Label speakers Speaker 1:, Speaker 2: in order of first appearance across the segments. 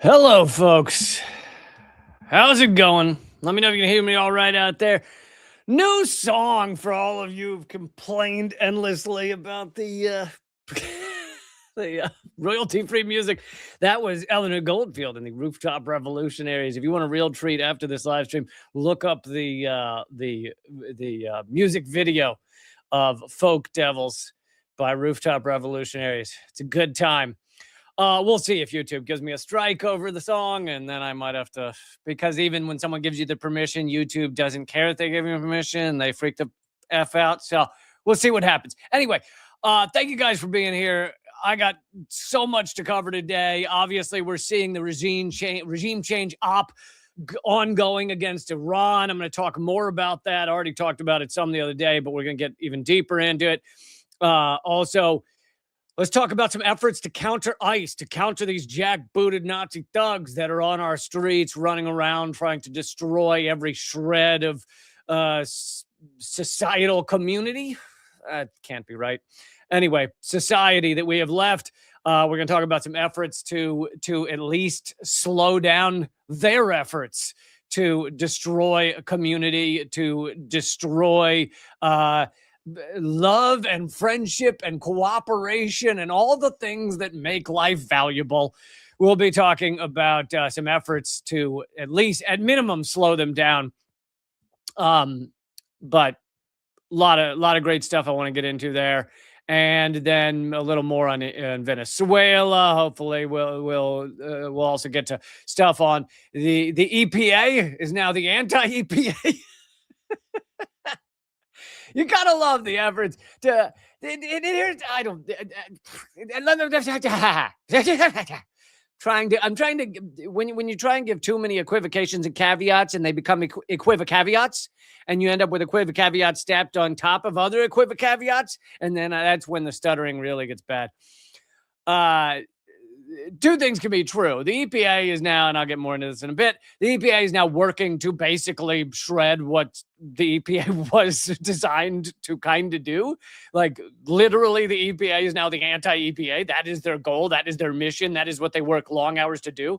Speaker 1: Hello, folks. How's it going? Let me know if you can hear me all right out there. New song for all of you who've complained endlessly about the royalty-free music. That was Eleanor Goldfield and the Rooftop Revolutionaries. If you want a real treat after this live stream, look up the music video of Folk Devils by Rooftop Revolutionaries. It's a good time. We'll see if YouTube gives me a strike over the song, and then I might have to, because even when someone gives you the permission, YouTube doesn't care if they give you permission. They freak the F out. So we'll see what happens. Anyway, thank you guys for being here. I got so much to cover today. Obviously, we're seeing the regime change ongoing against Iran. I'm going to talk more about that. I already talked about it some the other day, but we're going to get even deeper into it. Also, let's talk about some efforts to counter ICE, to counter these jackbooted Nazi thugs that are on our streets, running around trying to destroy every shred of societal community. That can't be right. Anyway, society that we have left. We're going to talk about some efforts to at least slow down their efforts to destroy a community, to destroy love and friendship and cooperation and all the things that make life valuable. We'll be talking about some efforts to at least, at minimum, slow them down. But a lot of great stuff I want to get into there, and then a little more on Venezuela. Hopefully, we'll also get to stuff on the EPA is now the anti-EPA. You gotta love the efforts to. I don't. I'm trying to. When you try and give too many equivocations and caveats, and they become equivocaveats, and you end up with equivocaveats stacked on top of other equivocaveats, and then that's when the stuttering really gets bad. Two things can be true. The EPA is now, and I'll get more into this in a bit, the EPA is now working to basically shred what the EPA was designed to kind of do. Like, literally, the EPA is now the anti-EPA. That is their goal. That is their mission. That is what they work long hours to do.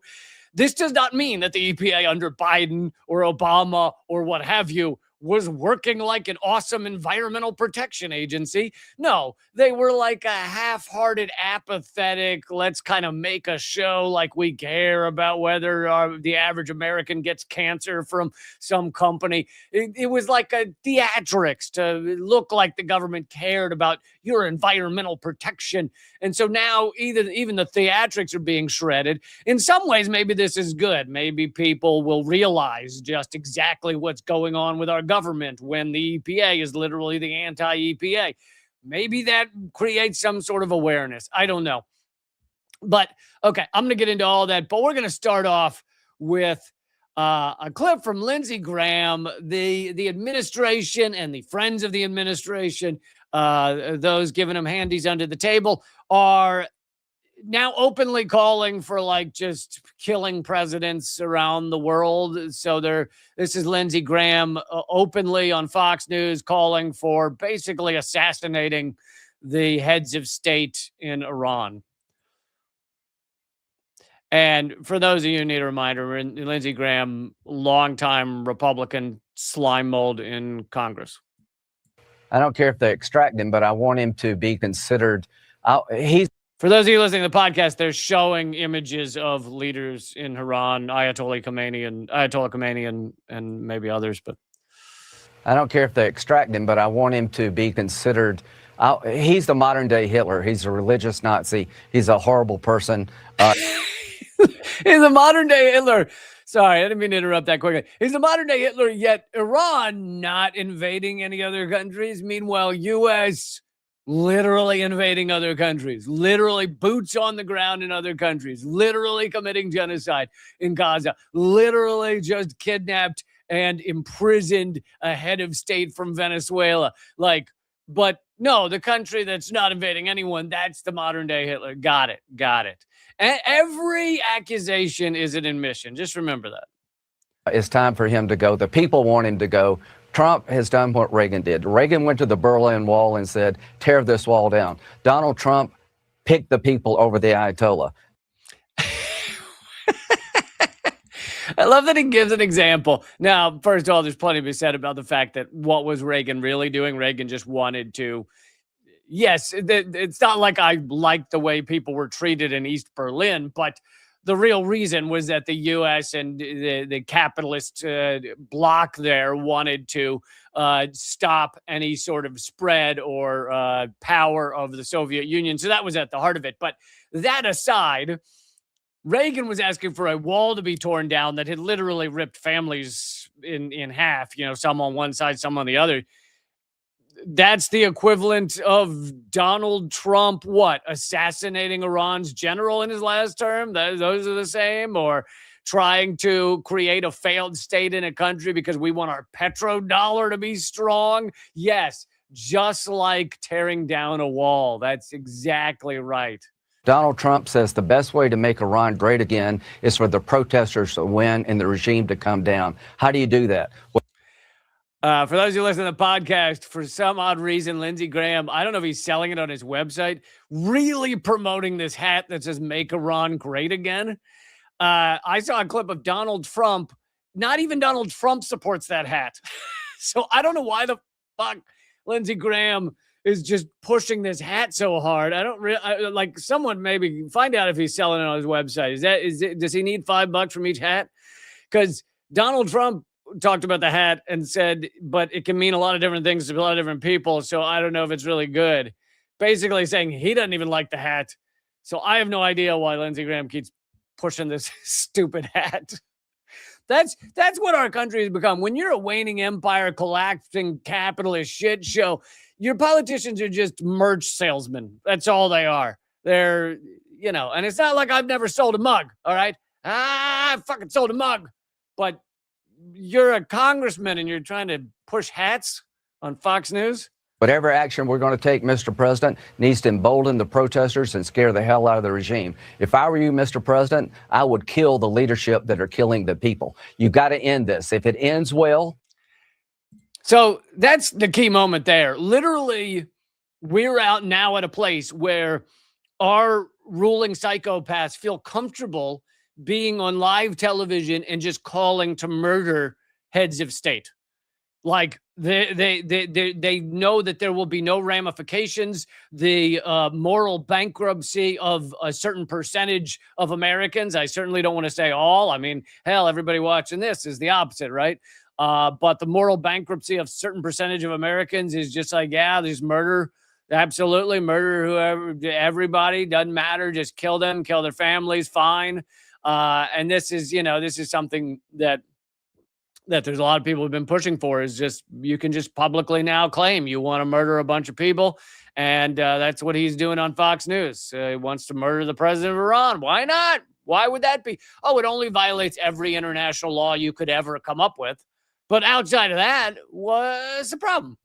Speaker 1: This does not mean that the EPA under Biden or Obama or what have you was working like an awesome environmental protection agency. No, they were like a half-hearted, apathetic, let's kind of make a show like we care about whether the average American gets cancer from some company. It was like a theatrics to look like the government cared about your environmental protection. And so now even the theatrics are being shredded. In some ways, maybe this is good. Maybe people will realize just exactly what's going on with our government when the EPA is literally the anti-EPA. Maybe that creates some sort of awareness. I don't know. But, okay, I'm going to get into all that. But we're going to start off with a clip from Lindsey Graham. The administration and the friends of the administration, those giving him handies under the table, are now openly calling for like just killing presidents around the world. So this is Lindsey Graham openly on Fox News calling for basically assassinating the heads of state in Iran. And for those of you who need a reminder, Lindsey Graham, longtime Republican slime mold in Congress.
Speaker 2: I don't care if they extract him, but I want him to be considered.
Speaker 1: For those of you listening to the podcast, they're showing images of leaders in Iran, Ayatollah Khomeini and maybe others. But
Speaker 2: I don't care if they extract him, but I want him to be considered. He's the modern day Hitler. He's a religious Nazi. He's a horrible person.
Speaker 1: He's a modern day Hitler. Sorry, I didn't mean to interrupt that quickly. He's the modern day Hitler, yet Iran not invading any other countries. Meanwhile, U.S. literally invading other countries, literally boots on the ground in other countries, literally committing genocide in Gaza, literally just kidnapped and imprisoned a head of state from Venezuela. But no, the country that's not invading anyone, that's the modern day Hitler. Got it. And every accusation is an admission. Just remember that.
Speaker 2: It's time for him to go. The people want him to go. Trump has done what Reagan did. Reagan went to the Berlin Wall and said, tear this wall down. Donald Trump picked the people over the Ayatollah.
Speaker 1: I love that he gives an example. Now, first of all, there's plenty to be said about the fact that what was Reagan really doing? Reagan just wanted to, yes, it's not like I liked the way people were treated in East Berlin, but the real reason was that the U.S. and the capitalist bloc there wanted to stop any sort of spread or power of the Soviet Union. So that was at the heart of it. But that aside, Reagan was asking for a wall to be torn down that had literally ripped families in half, some on one side, some on the other. That's the equivalent of Donald Trump, assassinating Iran's general in his last term? Those are the same? Or trying to create a failed state in a country because we want our petrodollar to be strong? Yes, just like tearing down a wall. That's exactly right.
Speaker 2: Donald Trump says the best way to make Iran great again is for the protesters to win and the regime to come down. How do you do that?
Speaker 1: For those who listen to the podcast, for some odd reason, Lindsey Graham, I don't know if he's selling it on his website, really promoting this hat that says "Make Iran Great Again." I saw a clip of Donald Trump. Not even Donald Trump supports that hat. So I don't know why the fuck Lindsey Graham is just pushing this hat so hard. I don't really like someone maybe find out if he's selling it on his website. Does he need $5 from each hat? Because Donald Trump talked about the hat and said, but it can mean a lot of different things to a lot of different people. So I don't know if it's really good. Basically saying he doesn't even like the hat. So I have no idea why Lindsey Graham keeps pushing this stupid hat. That's what our country has become. When you're a waning empire, collapsing capitalist shit show, your politicians are just merch salesmen. That's all they are. They're, and it's not like I've never sold a mug. All right. I fucking sold a mug, but you're a congressman and you're trying to push hats on Fox News.
Speaker 2: Whatever action we're going to take, Mr. President, needs to embolden the protesters and scare the hell out of the regime. If I were you, Mr. President, I would kill the leadership that are killing the people. You got to end this. If it ends well.
Speaker 1: So that's the key moment there. Literally, we're out now at a place where our ruling psychopaths feel comfortable being on live television and just calling to murder heads of state. Like they know that there will be no ramifications. The moral bankruptcy of a certain percentage of Americans. I certainly don't want to say all. I mean, hell, everybody watching this is the opposite, right? But the moral bankruptcy of a certain percentage of Americans is just like, yeah, there's murder. Absolutely. Murder whoever, everybody, doesn't matter. Just kill them, kill their families. Fine. And this is something that there's a lot of people have been pushing for, is just, you can just publicly now claim you want to murder a bunch of people. And that's what he's doing on Fox News. He wants to murder the president of Iran. Why not? Why would that be? Oh, it only violates every international law you could ever come up with. But outside of that, what's the problem?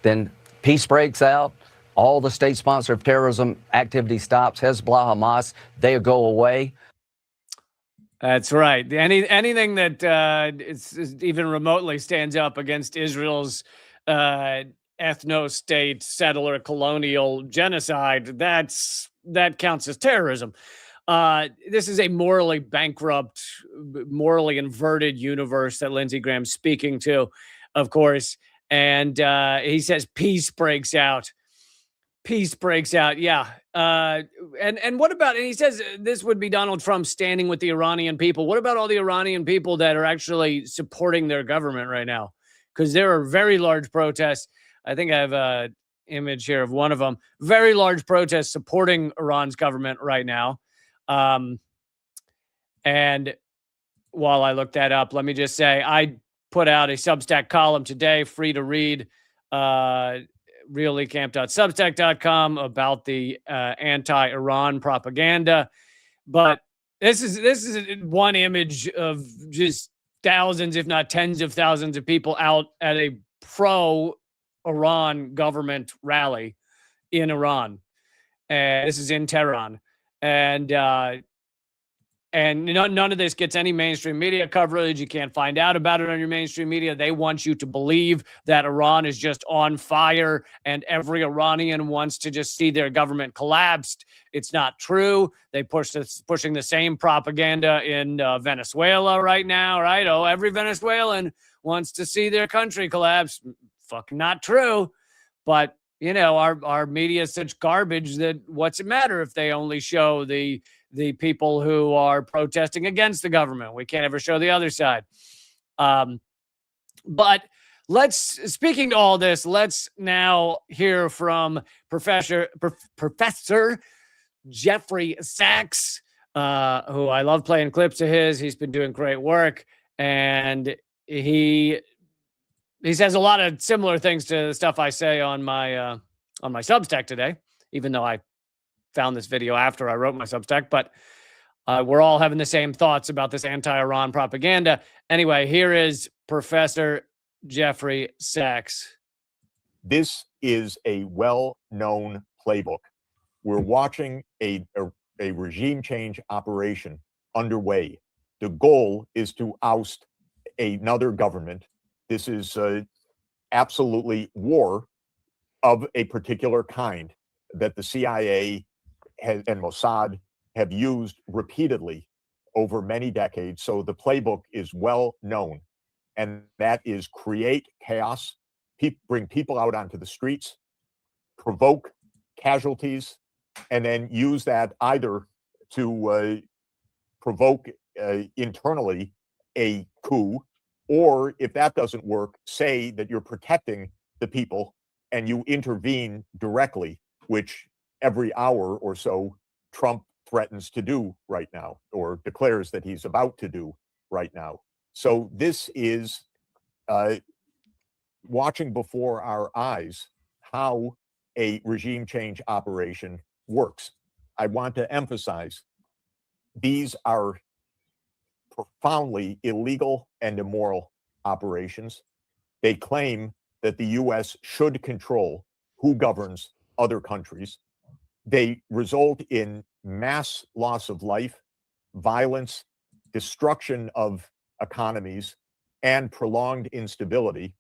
Speaker 2: Then peace breaks out. All the state sponsor of terrorism activity stops. Hezbollah, Hamas, they go away.
Speaker 1: That's right. Anything that is even remotely stands up against Israel's ethno-state, settler, colonial genocide, that counts as terrorism. This is a morally bankrupt, morally inverted universe that Lindsey Graham's speaking to, of course. And he says peace breaks out. Peace breaks out. Yeah. And what about, and he says this would be Donald Trump standing with the Iranian people. What about all the Iranian people that are actually supporting their government right now? Because there are very large protests. I think I have an image here of one of them. Very large protests supporting Iran's government right now. And while I look that up, let me just say, I put out a Substack column today, free to read, reallycamp.substack.com, about the anti-Iran propaganda. But this is one image of just thousands, if not tens of thousands of people out at a pro-Iran government rally in Iran. And this is in Tehran. And And none of this gets any mainstream media coverage. You can't find out about it on your mainstream media. They want you to believe that Iran is just on fire and every Iranian wants to just see their government collapsed. It's not true. They pushing the same propaganda in Venezuela right now, right? Oh, every Venezuelan wants to see their country collapse. Fucking not true. But, our media is such garbage that what's it matter if they only show the people who are protesting against the government? We can't ever show the other side. But speaking to all this, let's now hear from Professor Jeffrey Sachs, who I love playing clips of his. He's been doing great work, and he says a lot of similar things to the stuff I say on my Substack today, even though I found this video after I wrote my Substack, but we're all having the same thoughts about this anti-Iran propaganda. Anyway, here is Professor Jeffrey Sachs.
Speaker 3: This is a well-known playbook. We're watching a regime change operation underway. The goal is to oust another government. This is absolutely war of a particular kind that the CIA and Mossad have used repeatedly over many decades. So the playbook is well known, and that is create chaos, bring people out onto the streets, provoke casualties, and then use that either to provoke internally a coup, or if that doesn't work, say that you're protecting the people and you intervene directly, which every hour or so Trump threatens to do right now, or declares that he's about to do right now. So this is watching before our eyes how a regime change operation works. I want to emphasize these are profoundly illegal and immoral operations. They claim that the U.S. should control who governs other countries. They result in mass loss of life, violence, destruction of economies, and prolonged instability,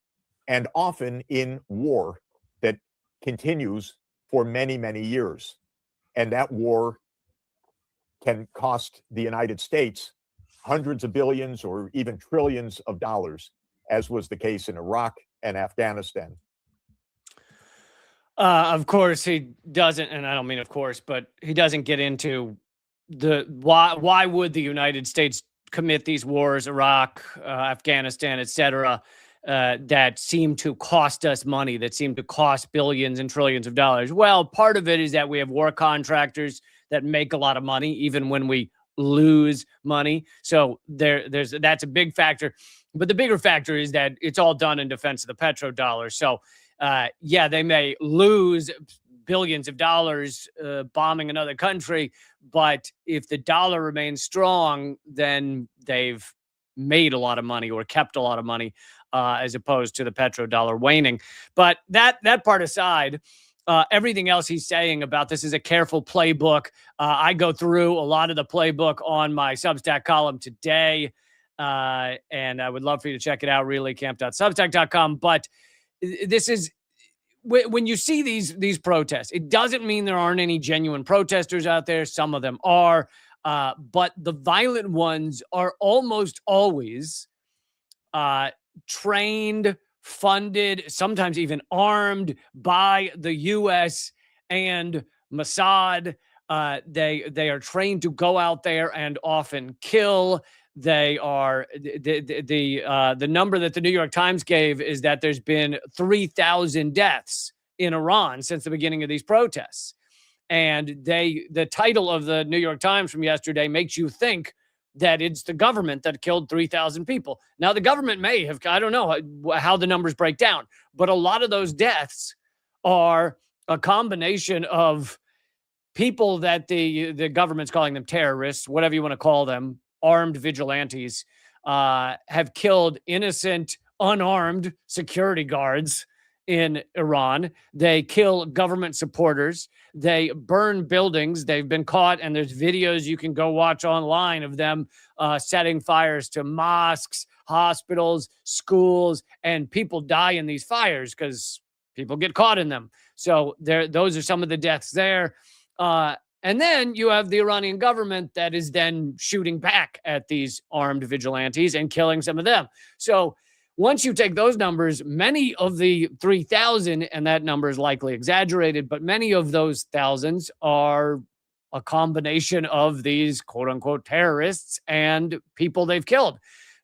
Speaker 3: and often in war that continues for many, many years. And that war can cost the United States hundreds of billions or even trillions of dollars, as was the case in Iraq and Afghanistan.
Speaker 1: Of course, he doesn't, and I don't mean of course, but he doesn't get into the why would the United States commit these wars, Iraq, Afghanistan, etc., that seem to cost us money, that seem to cost billions and trillions of dollars. Well, part of it is that we have war contractors that make a lot of money, even when we lose money. So that's a big factor. But the bigger factor is that it's all done in defense of the petrodollar. So yeah, they may lose billions of dollars bombing another country, but if the dollar remains strong, then they've made a lot of money or kept a lot of money, as opposed to the petrodollar waning. But that part aside, everything else he's saying about this is a careful playbook. I go through a lot of the playbook on my Substack column today, and I would love for you to check it out, reallycamp.substack.com. But this is, when you see these protests, it doesn't mean there aren't any genuine protesters out there. Some of them are, but the violent ones are almost always trained, funded, sometimes even armed by the U.S. and Mossad. They are trained to go out there and often kill. They are the number that the New York Times gave is that there's been 3,000 deaths in Iran since the beginning of these protests. And the title of the New York Times from yesterday makes you think that it's the government that killed 3,000 people. Now, the government may have, I don't know how the numbers break down, but a lot of those deaths are a combination of people that the government's calling them terrorists, whatever you want to call them, armed vigilantes, have killed innocent, unarmed security guards in Iran. They kill government supporters. They burn buildings. They've been caught, and there's videos you can go watch online of them setting fires to mosques, hospitals, schools, and people die in these fires because people get caught in them. So those are some of the deaths there. And then you have the Iranian government that is then shooting back at these armed vigilantes and killing some of them. So once you take those numbers, many of the 3,000, and that number is likely exaggerated, but many of those thousands are a combination of these quote unquote terrorists and people they've killed.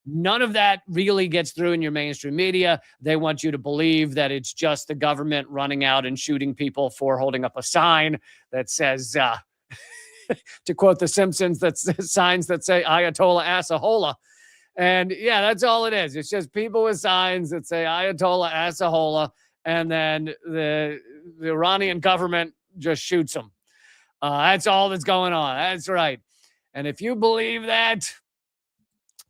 Speaker 1: None of that really gets through in your mainstream media. They want you to believe that it's just the government running out and shooting people for holding up a sign that says, to quote The Simpsons, that's signs that say Ayatollah Assahola. And yeah, that's all it is. It's just people with signs that say Ayatollah Assahola, and then the Iranian government just shoots them. That's all that's going on. That's right. And if you believe that,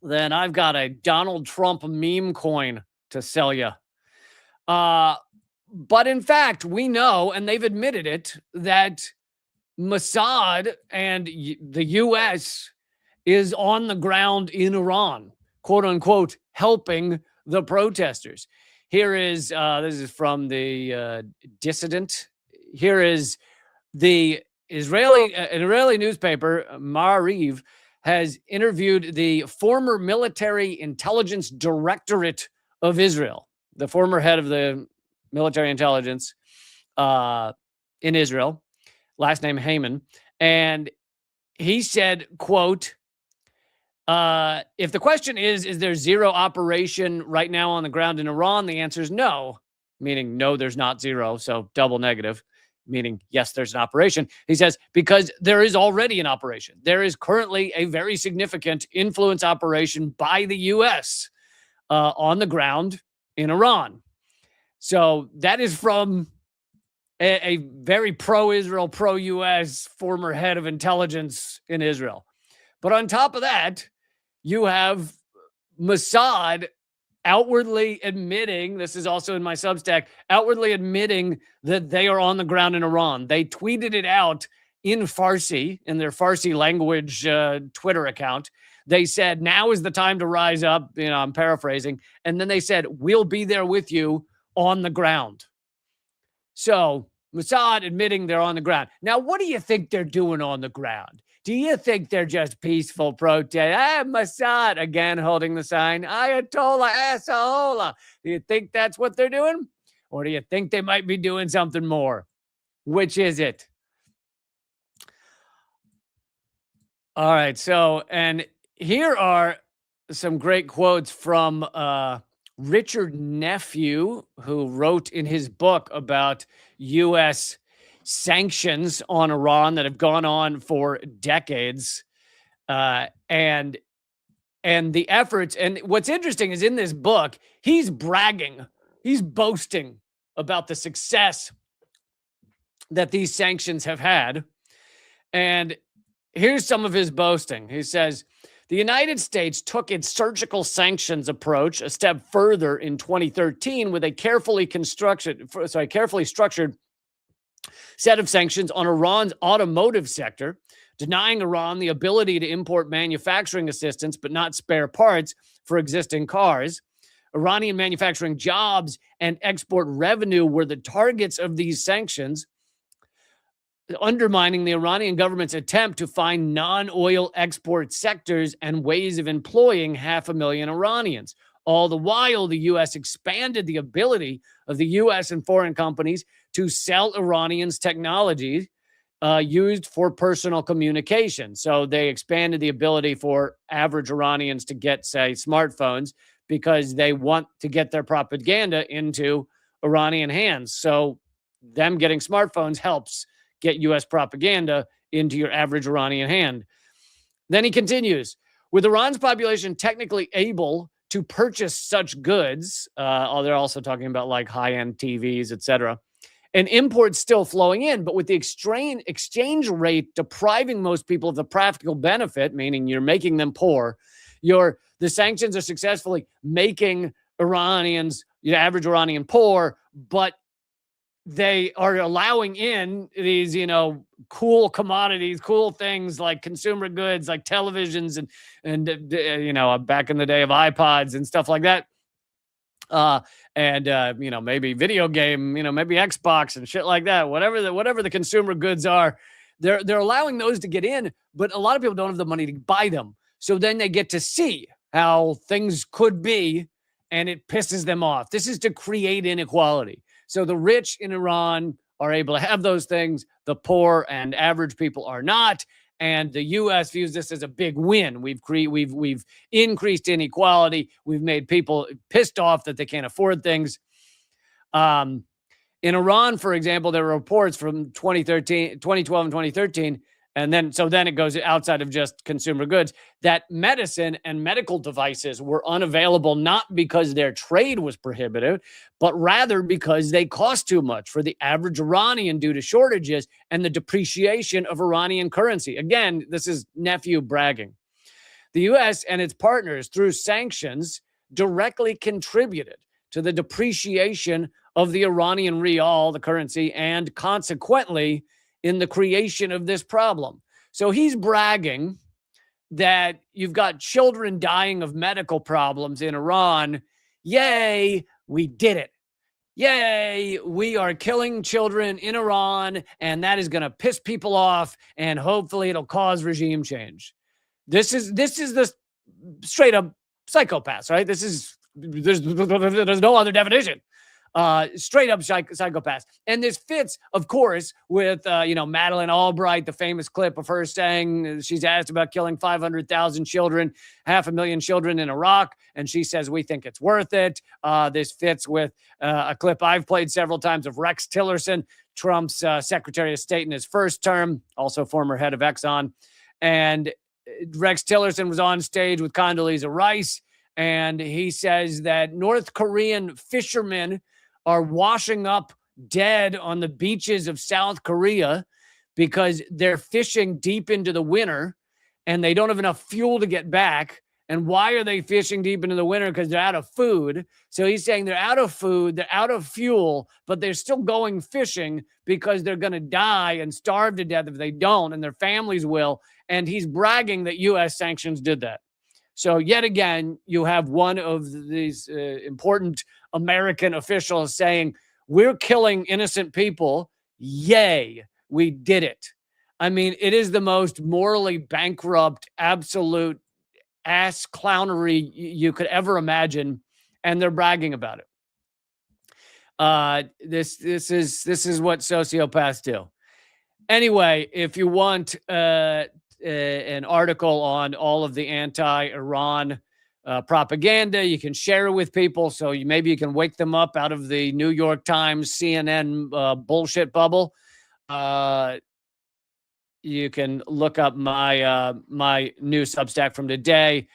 Speaker 1: then I've got a Donald Trump meme coin to sell you. But in fact, we know, and they've admitted it, that Mossad and the U.S. is on the ground in Iran, quote unquote, helping the protesters. Here is, this is from the Dissident. Here is the Israeli newspaper, Ma'ariv, has interviewed the former military intelligence directorate of Israel, the former head of the military intelligence in Israel, last name Heyman. And he said, quote, if the question is there zero operation right now on the ground in Iran? The answer is no, meaning no, there's not zero. So double negative, meaning yes, there's an operation. He says, because there is already an operation. There is currently a very significant influence operation by the U.S. On the ground in Iran. So that is from a very pro-Israel, pro-U.S. former head of intelligence in Israel. But on top of that, you have Mossad outwardly admitting, this is also in my Substack, outwardly admitting that they are on the ground in Iran. They tweeted it out in Farsi, in their Farsi language Twitter account. They said, now is the time to rise up. You know, I'm paraphrasing. And then they said, we'll be there with you on the ground. So Mossad admitting they're on the ground. Now, what do you think they're doing on the ground? Do you think they're just peaceful protest? Mossad, again, holding the sign, Ayatollah Assahola. Do you think that's what they're doing? Or do you think they might be doing something more? Which is it? All right. So, and here are some great quotes from Richard Nephew, who wrote in his book about U.S. sanctions on Iran that have gone on for decades, and the efforts. And what's interesting is in this book, he's bragging, he's boasting about the success that these sanctions have had. And here's some of his boasting. He says, the United States took its surgical sanctions approach a step further in 2013 with a carefully structured set of sanctions on Iran's automotive sector, denying Iran the ability to import manufacturing assistance but not spare parts for existing cars. Iranian manufacturing jobs and export revenue were the targets of these sanctions, undermining the Iranian government's attempt to find non-oil export sectors and ways of employing 500,000 Iranians. All the while, the U.S. expanded the ability of the U.S. and foreign companies to sell Iranians technology used for personal communication. So they expanded the ability for average Iranians to get, say, smartphones because they want to get their propaganda into Iranian hands. So them getting smartphones helps get U.S. propaganda into your average Iranian hand. Then he continues, with Iran's population technically able to purchase such goods, they're also talking about like high-end TVs, etc., and imports still flowing in, but with the exchange rate depriving most people of the practical benefit, meaning you're making them poor, the sanctions are successfully making Iranians average Iranian poor, but they are allowing in these, cool commodities, cool things like consumer goods, like televisions and back in the day of iPods and stuff like that. Maybe video game, maybe Xbox and shit like that. Whatever the consumer goods are, they're allowing those to get in, but a lot of people don't have the money to buy them. So then they get to see how things could be, and it pisses them off. This is to create inequality. So the rich in Iran are able to have those things. The poor and average people are not. And the U.S. views this as a big win. We've increased inequality. We've made people pissed off that they can't afford things. In Iran, for example, there were reports from 2012 and 2013, and then it goes outside of just consumer goods, that medicine and medical devices were unavailable, not because their trade was prohibitive, but rather because they cost too much for the average Iranian due to shortages and the depreciation of Iranian currency. Again, this is nephew bragging. The U.S. and its partners, through sanctions, directly contributed to the depreciation of the Iranian rial, the currency, and consequently in the creation of this problem. So he's bragging that you've got children dying of medical problems in Iran. Yay, we did it. Yay, we are killing children in Iran, and that is going to piss people off, and hopefully it'll cause regime change. This is the straight up psychopaths, right? There's no other definition. Straight up psychopaths. And this fits, of course, with, Madeleine Albright, the famous clip of her saying she's asked about killing 500,000 children, 500,000 children in Iraq. And she says, we think it's worth it. This fits with a clip I've played several times of Rex Tillerson, Trump's Secretary of State in his first term, also former head of Exxon. And Rex Tillerson was on stage with Condoleezza Rice. And he says that North Korean fishermen are washing up dead on the beaches of South Korea because they're fishing deep into the winter and they don't have enough fuel to get back. And why are they fishing deep into the winter? Because they're out of food. So he's saying they're out of food, they're out of fuel, but they're still going fishing because they're going to die and starve to death if they don't, and their families will. And he's bragging that U.S. sanctions did that. So yet again, you have one of these important American officials saying, we're killing innocent people. Yay, we did it. I mean, it is the most morally bankrupt, absolute ass clownery you could ever imagine, and they're bragging about it. This is what sociopaths do. Anyway, if you want an article on all of the anti-Iran propaganda, you can share it with people, so maybe you can wake them up out of the New York Times, CNN bullshit bubble. You can look up my my new Substack from today,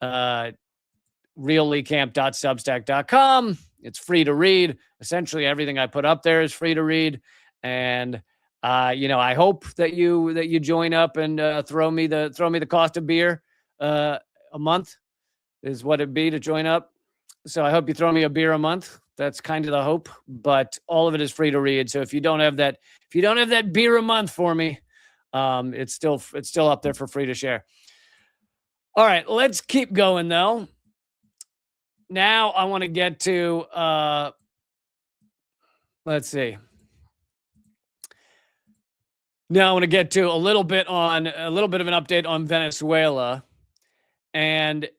Speaker 1: realleecamp.substack.com. It's free to read. Essentially, everything I put up there is free to read, and I hope that you join up and throw me the cost of beer a month is what it'd be to join up. So I hope you throw me a beer a month. That's kind of the hope, but all of it is free to read. So if you don't have that beer a month for me, it's still up there for free to share. All right, let's keep going though. Now I want to get to let's see. Now I want to get to a little bit of an update on Venezuela and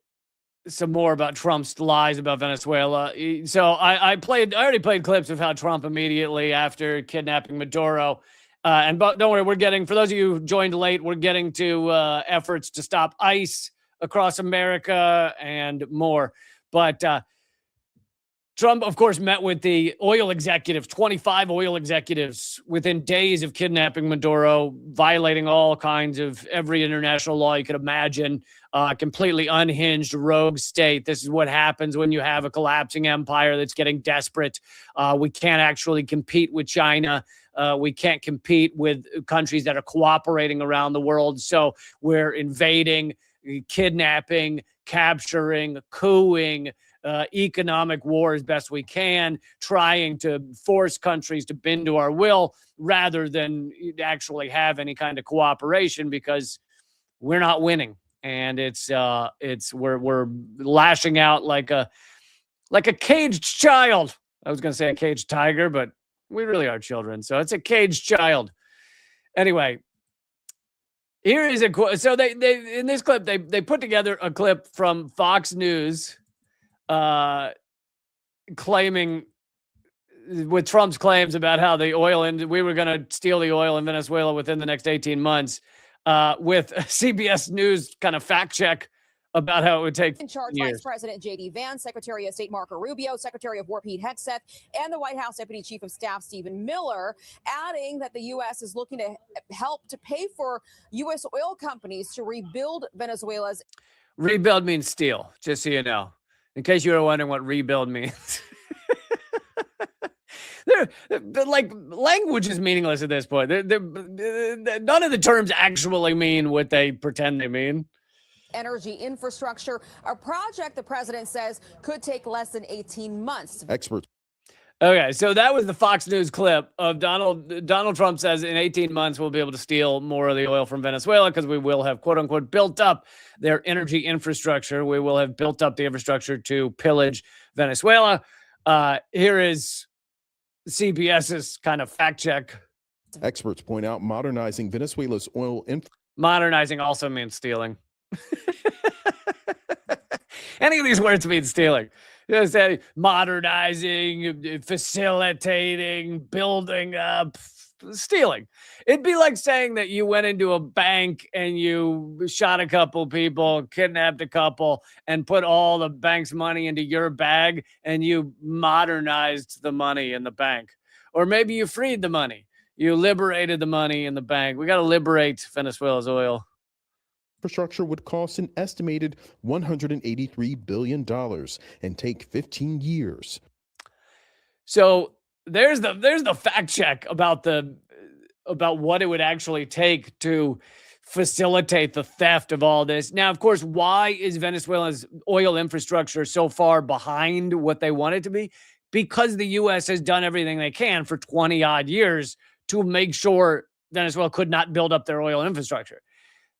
Speaker 1: some more about Trump's lies about Venezuela. So I already played clips of how Trump immediately after kidnapping Maduro, but don't worry, for those of you who joined late, we're getting to efforts to stop ICE across America and more. But Trump, of course, met with the oil executives, 25 oil executives, within days of kidnapping Maduro, violating all kinds of every international law you could imagine, completely unhinged rogue state. This is what happens when you have a collapsing empire that's getting desperate. We can't actually compete with China. We can't compete with countries that are cooperating around the world. So we're invading, kidnapping, capturing, coupping, economic war as best we can, trying to force countries to bend to our will rather than actually have any kind of cooperation, because we're not winning. And we're lashing out like a caged child. I was going to say a caged tiger, but we really are children. So it's a caged child. Anyway, here is a quote. So they in this clip, they put together a clip from Fox News claiming, with Trump's claims about how we were going to steal the oil in Venezuela within the next 18 months, with CBS News kind of fact check about how it would take
Speaker 4: in charge
Speaker 1: years.
Speaker 4: Vice President J.D. Vance, Secretary of State Marco Rubio, Secretary of War Pete Hegseth, and the White House Deputy Chief of Staff Stephen Miller, adding that the U.S. is looking to help to pay for U.S. oil companies to rebuild Venezuela's.
Speaker 1: Rebuild means steal, just so you know, in case you were wondering what rebuild means. Like, language is meaningless at this point. None of the terms actually mean what they pretend they mean.
Speaker 4: Energy infrastructure, a project the president says could take less than 18 months.
Speaker 5: Experts.
Speaker 1: Okay, so that was the Fox News clip of Donald Trump says in 18 months we'll be able to steal more of the oil from Venezuela because we will have, quote unquote, built up their energy infrastructure. We will have built up the infrastructure to pillage Venezuela. Here is CBS's kind of fact check.
Speaker 5: Experts point out modernizing Venezuela's oil
Speaker 1: Modernizing also means stealing. Any of these words mean stealing. Just say modernizing, facilitating, building up, stealing. It'd be like saying that you went into a bank and you shot a couple people, kidnapped a couple, and put all the bank's money into your bag, and you modernized the money in the bank. Or maybe you freed the money. You liberated the money in the bank. We got to liberate Venezuela's oil.
Speaker 5: infrastructure would cost an estimated $183 billion and take 15 years.
Speaker 1: So there's the fact check about what it would actually take to facilitate the theft of all this. Now, of course, why is Venezuela's oil infrastructure so far behind what they want it to be? Because the U.S. has done everything they can for 20 odd years to make sure Venezuela could not build up their oil infrastructure.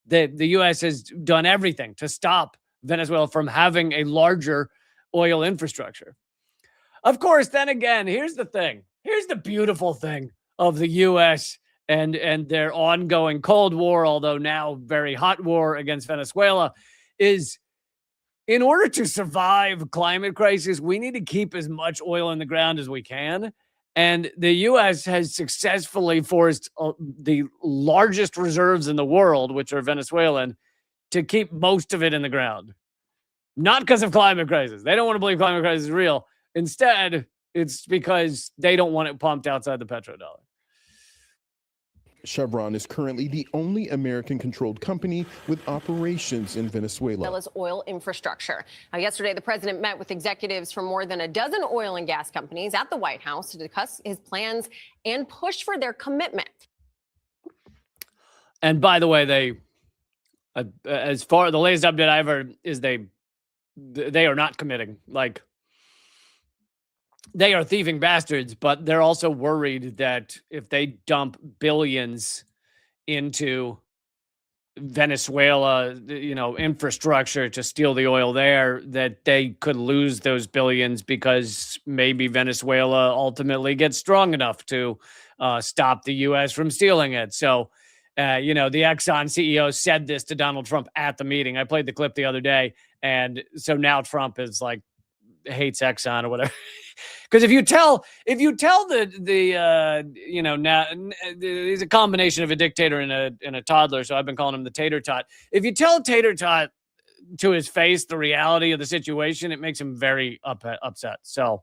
Speaker 1: The U.S. has done everything to stop Venezuela from having a larger oil infrastructure. Of course, then again, here's the thing. Here's the beautiful thing of the U.S. and their ongoing Cold War, although now very hot war against Venezuela, is in order to survive climate crisis, we need to keep as much oil in the ground as we can. And the U.S. has successfully forced the largest reserves in the world, which are Venezuelan, to keep most of it in the ground. Not because of climate crisis. They don't want to believe climate crisis is real. Instead, it's because they don't want it pumped outside the petrodollar.
Speaker 5: Chevron is currently the only American-controlled company with operations in Venezuela.
Speaker 6: Venezuela's oil infrastructure. Now, yesterday, the president met with executives from more than a dozen oil and gas companies at the White House to discuss his plans and push for their commitment.
Speaker 1: And by the way, as far the latest update I've heard is they are not committing. Like, they are thieving bastards, but they're also worried that if they dump billions into Venezuela, infrastructure to steal the oil there, that they could lose those billions because maybe Venezuela ultimately gets strong enough to stop the U.S. from stealing it. So, the Exxon CEO said this to Donald Trump at the meeting. I played the clip the other day. And so now Trump is like, hates Exxon or whatever. Because if you tell now he's a combination of a dictator and a toddler, so I've been calling him the tater tot. If you tell tater tot to his face the reality of the situation, it makes him very upset. So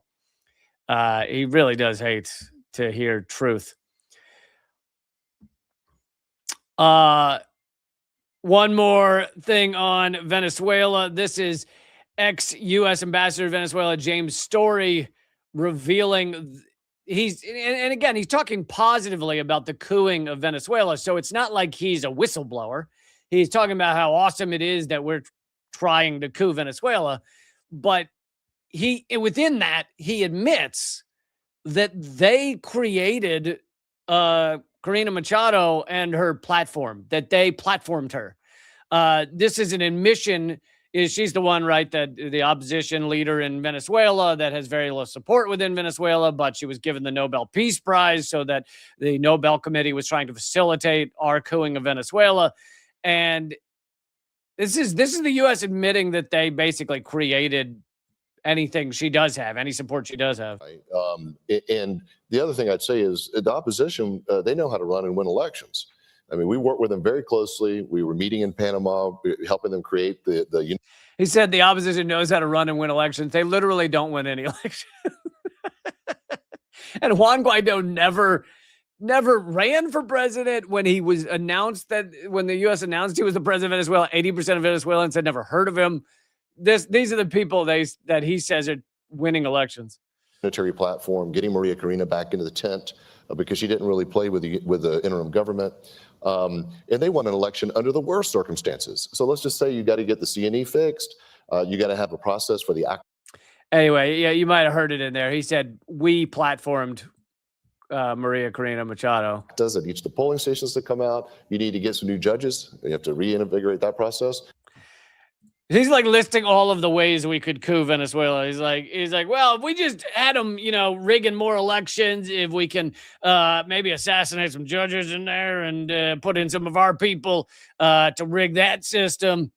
Speaker 1: he really does hate to hear truth. One more thing on Venezuela. This is ex-U.S. Ambassador to Venezuela, James Story, revealing he's talking positively about the couing of Venezuela. So it's not like he's a whistleblower. He's talking about how awesome it is that we're trying to coup Venezuela. But within that, he admits that they created Corina Machado and her platform, that they platformed her. This is an admission. She's the one, right, that the opposition leader in Venezuela that has very little support within Venezuela, but she was given the Nobel Peace Prize so that the Nobel Committee was trying to facilitate our couing of Venezuela. And this is the U.S. admitting that they basically created anything she does have, any support she does have.
Speaker 7: And the other thing I'd say is the opposition, they know how to run and win elections. I mean, we work with them very closely. We were meeting in Panama, helping them create the.
Speaker 1: He said the opposition knows how to run and win elections. They literally don't win any elections. And Juan Guaido never ran for president. When he was announced when the U.S. announced he was the president of Venezuela, 80% of Venezuelans had never heard of him. These are the people that he says are winning elections.
Speaker 7: Military platform, getting Maria Corina back into the tent because she didn't really play with the interim government. And they won an election under the worst circumstances. So let's just say you got to get the C&E fixed. You got to have a process for the act.
Speaker 1: Anyway, yeah, you might have heard it in there. He said, we platformed Maria Corina Machado.
Speaker 7: Does it each of the polling stations to come out? You need to get some new judges. You have to reinvigorate that process.
Speaker 1: He's like listing all of the ways we could coup Venezuela. He's like, well, if we just had them, rigging more elections, if we can maybe assassinate some judges in there and put in some of our people to rig that system.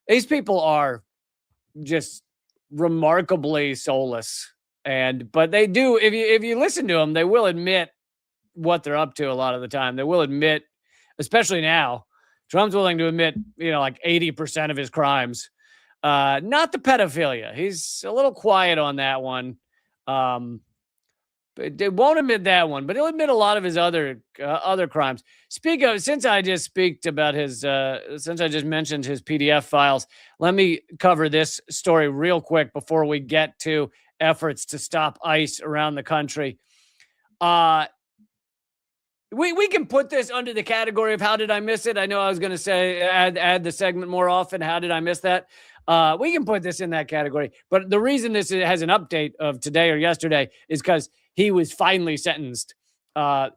Speaker 1: These people are just remarkably soulless. But they do, if you listen to them, they will admit what they're up to a lot of the time. They will admit, especially now, Trump's willing to admit, like 80% of his crimes. Not the pedophilia. He's a little quiet on that one. But they won't admit that one, but he'll admit a lot of his other crimes. Since I just mentioned his PDF files, let me cover this story real quick before we get to efforts to stop ICE around the country. We can put this under the category of how did I miss it? I know I was going to say add the segment more often. How did I miss that? We can put this in that category. But the reason this has an update of today or yesterday is because he was finally sentenced. I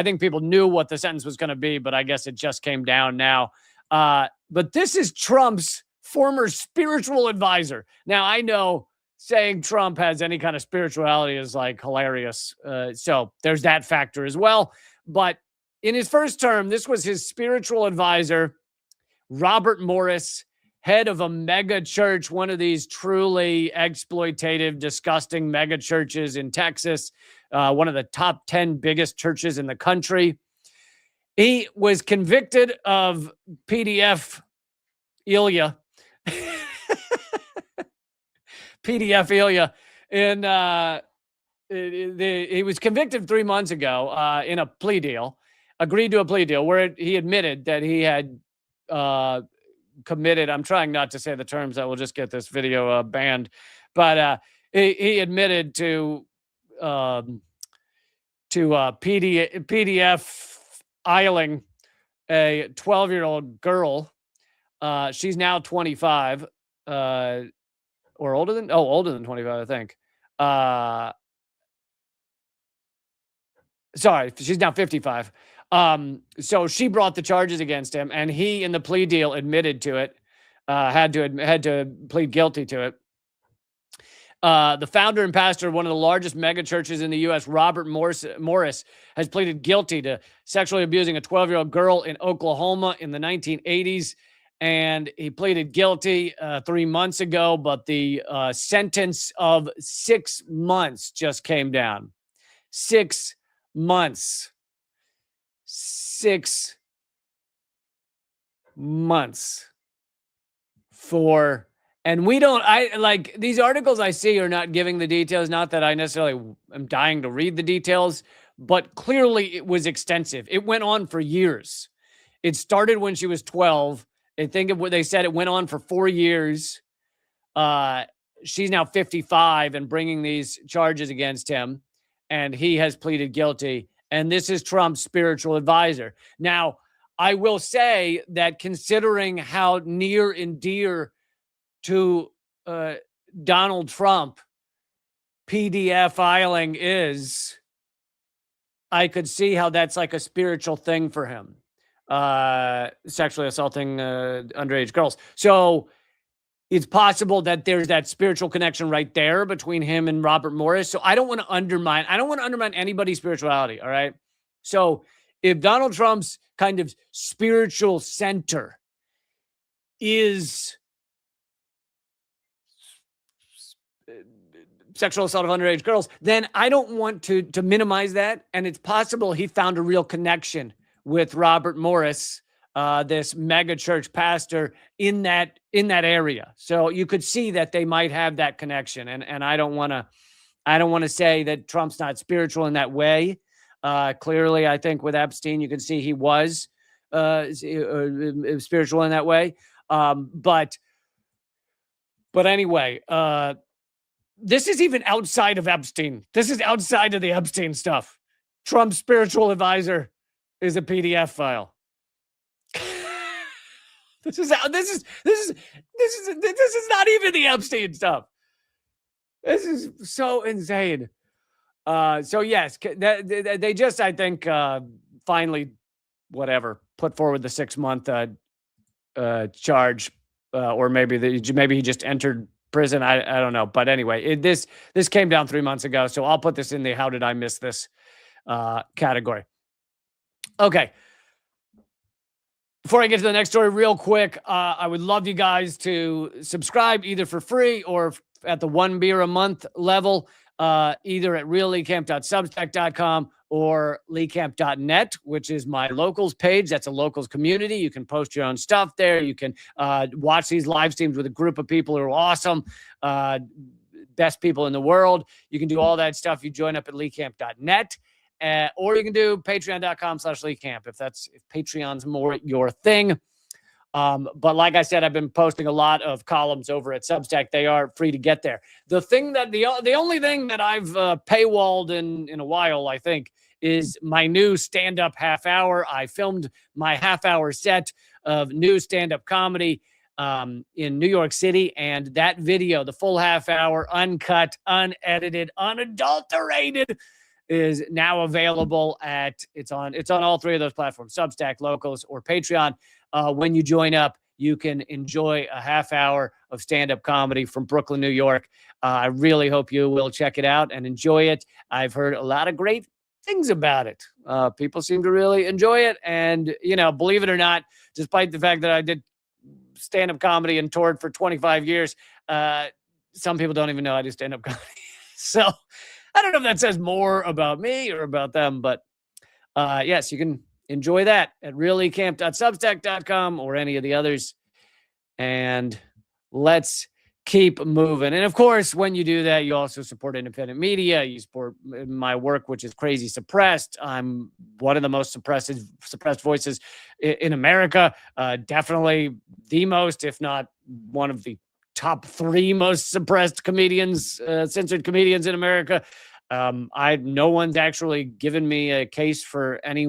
Speaker 1: think people knew what the sentence was going to be, but I guess it just came down now. But this is Trump's former spiritual advisor. Now, I know saying Trump has any kind of spirituality is like hilarious. So there's that factor as well. But in his first term, this was his spiritual advisor, Robert Morris, head of a mega church, one of these truly exploitative, disgusting mega churches in Texas, one of the top 10 biggest churches in the country. He was convicted of pedophilia. Pedophilia. And he was convicted 3 months ago in a plea deal, agreed to a plea deal where he admitted that he had committed, I'm trying not to say the terms that will just get this video banned, but he admitted to PDF-iling a 12-year-old girl. She's now 25. Or older than 25, I think. Sorry, she's now 55. So she brought the charges against him, and he, in the plea deal, admitted to it. Had to plead guilty to it. The founder and pastor of one of the largest mega churches in the U.S., Robert Morris, has pleaded guilty to sexually abusing a 12-year-old girl in Oklahoma in the 1980s. And he pleaded guilty 3 months ago, but the sentence of 6 months just came down. 6 months. 6 months for, and these articles I see are not giving the details. Not that I necessarily am dying to read the details, but clearly it was extensive. It went on for years. It started when she was 12. I think of what they said, it went on for 4 years. She's now 55 and bringing these charges against him, and he has pleaded guilty. And this is Trump's spiritual advisor. Now, I will say that considering how near and dear to Donald Trump PDF filing is, I could see how that's like a spiritual thing for him, sexually assaulting underage girls. So it's possible that there's that spiritual connection right there between him and Robert Morris. So I don't want to undermine anybody's spirituality. All right. So if Donald Trump's kind of spiritual center is sexual assault of underage girls, then I don't want to minimize that. And it's possible he found a real connection with Robert Morris, this mega church pastor in that area. So you could see that they might have that connection. And I don't want to say that Trump's not spiritual in that way. Clearly, I think with Epstein, you can see he was spiritual in that way. But anyway, this is even outside of Epstein. This is outside of the Epstein stuff. Trump's spiritual advisor is a PDF file. This is not even the Epstein stuff. This is so insane. So yes, they just, I think, finally, whatever, put forward the 6-month charge, or maybe he just entered prison. I don't know. But anyway, this came down 3 months ago. So I'll put this in the how did I miss this category. Okay. Before I get to the next story real quick, I would love you guys to subscribe either for free or at the 1 beer a month level, either at realleecamp.substack.com or leecamp.net, which is my locals page. That's a locals community. You can post your own stuff there. You can watch these live streams with a group of people who are awesome, best people in the world. You can do all that stuff. You join up at leecamp.net, or you can do patreon.com/leecamp if Patreon's more your thing. But like I said, I've been posting a lot of columns over at Substack. They are free to get there. The only thing that I've paywalled in a while, I think, is my new stand-up half hour. I filmed my half-hour set of new stand-up comedy in New York City, and that video, the full half hour, uncut, unedited, unadulterated, is now available it's on all three of those platforms, Substack, Locals, or Patreon. When you join up, you can enjoy a half hour of stand-up comedy from Brooklyn, New York. I really hope you will check it out and enjoy it. I've heard a lot of great things about it. People seem to really enjoy it. And, believe it or not, despite the fact that I did stand-up comedy and toured for 25 years, some people don't even know I do stand-up comedy. So I don't know if that says more about me or about them, but yes, you can enjoy that at realleecamp.substack.com or any of the others. And let's keep moving. And of course, when you do that, you also support independent media. You support my work, which is crazy suppressed. I'm one of the most suppressed voices in America. Definitely the most, if not one of the top 3 most suppressed comedians, censored comedians in America. No one's actually given me a case for any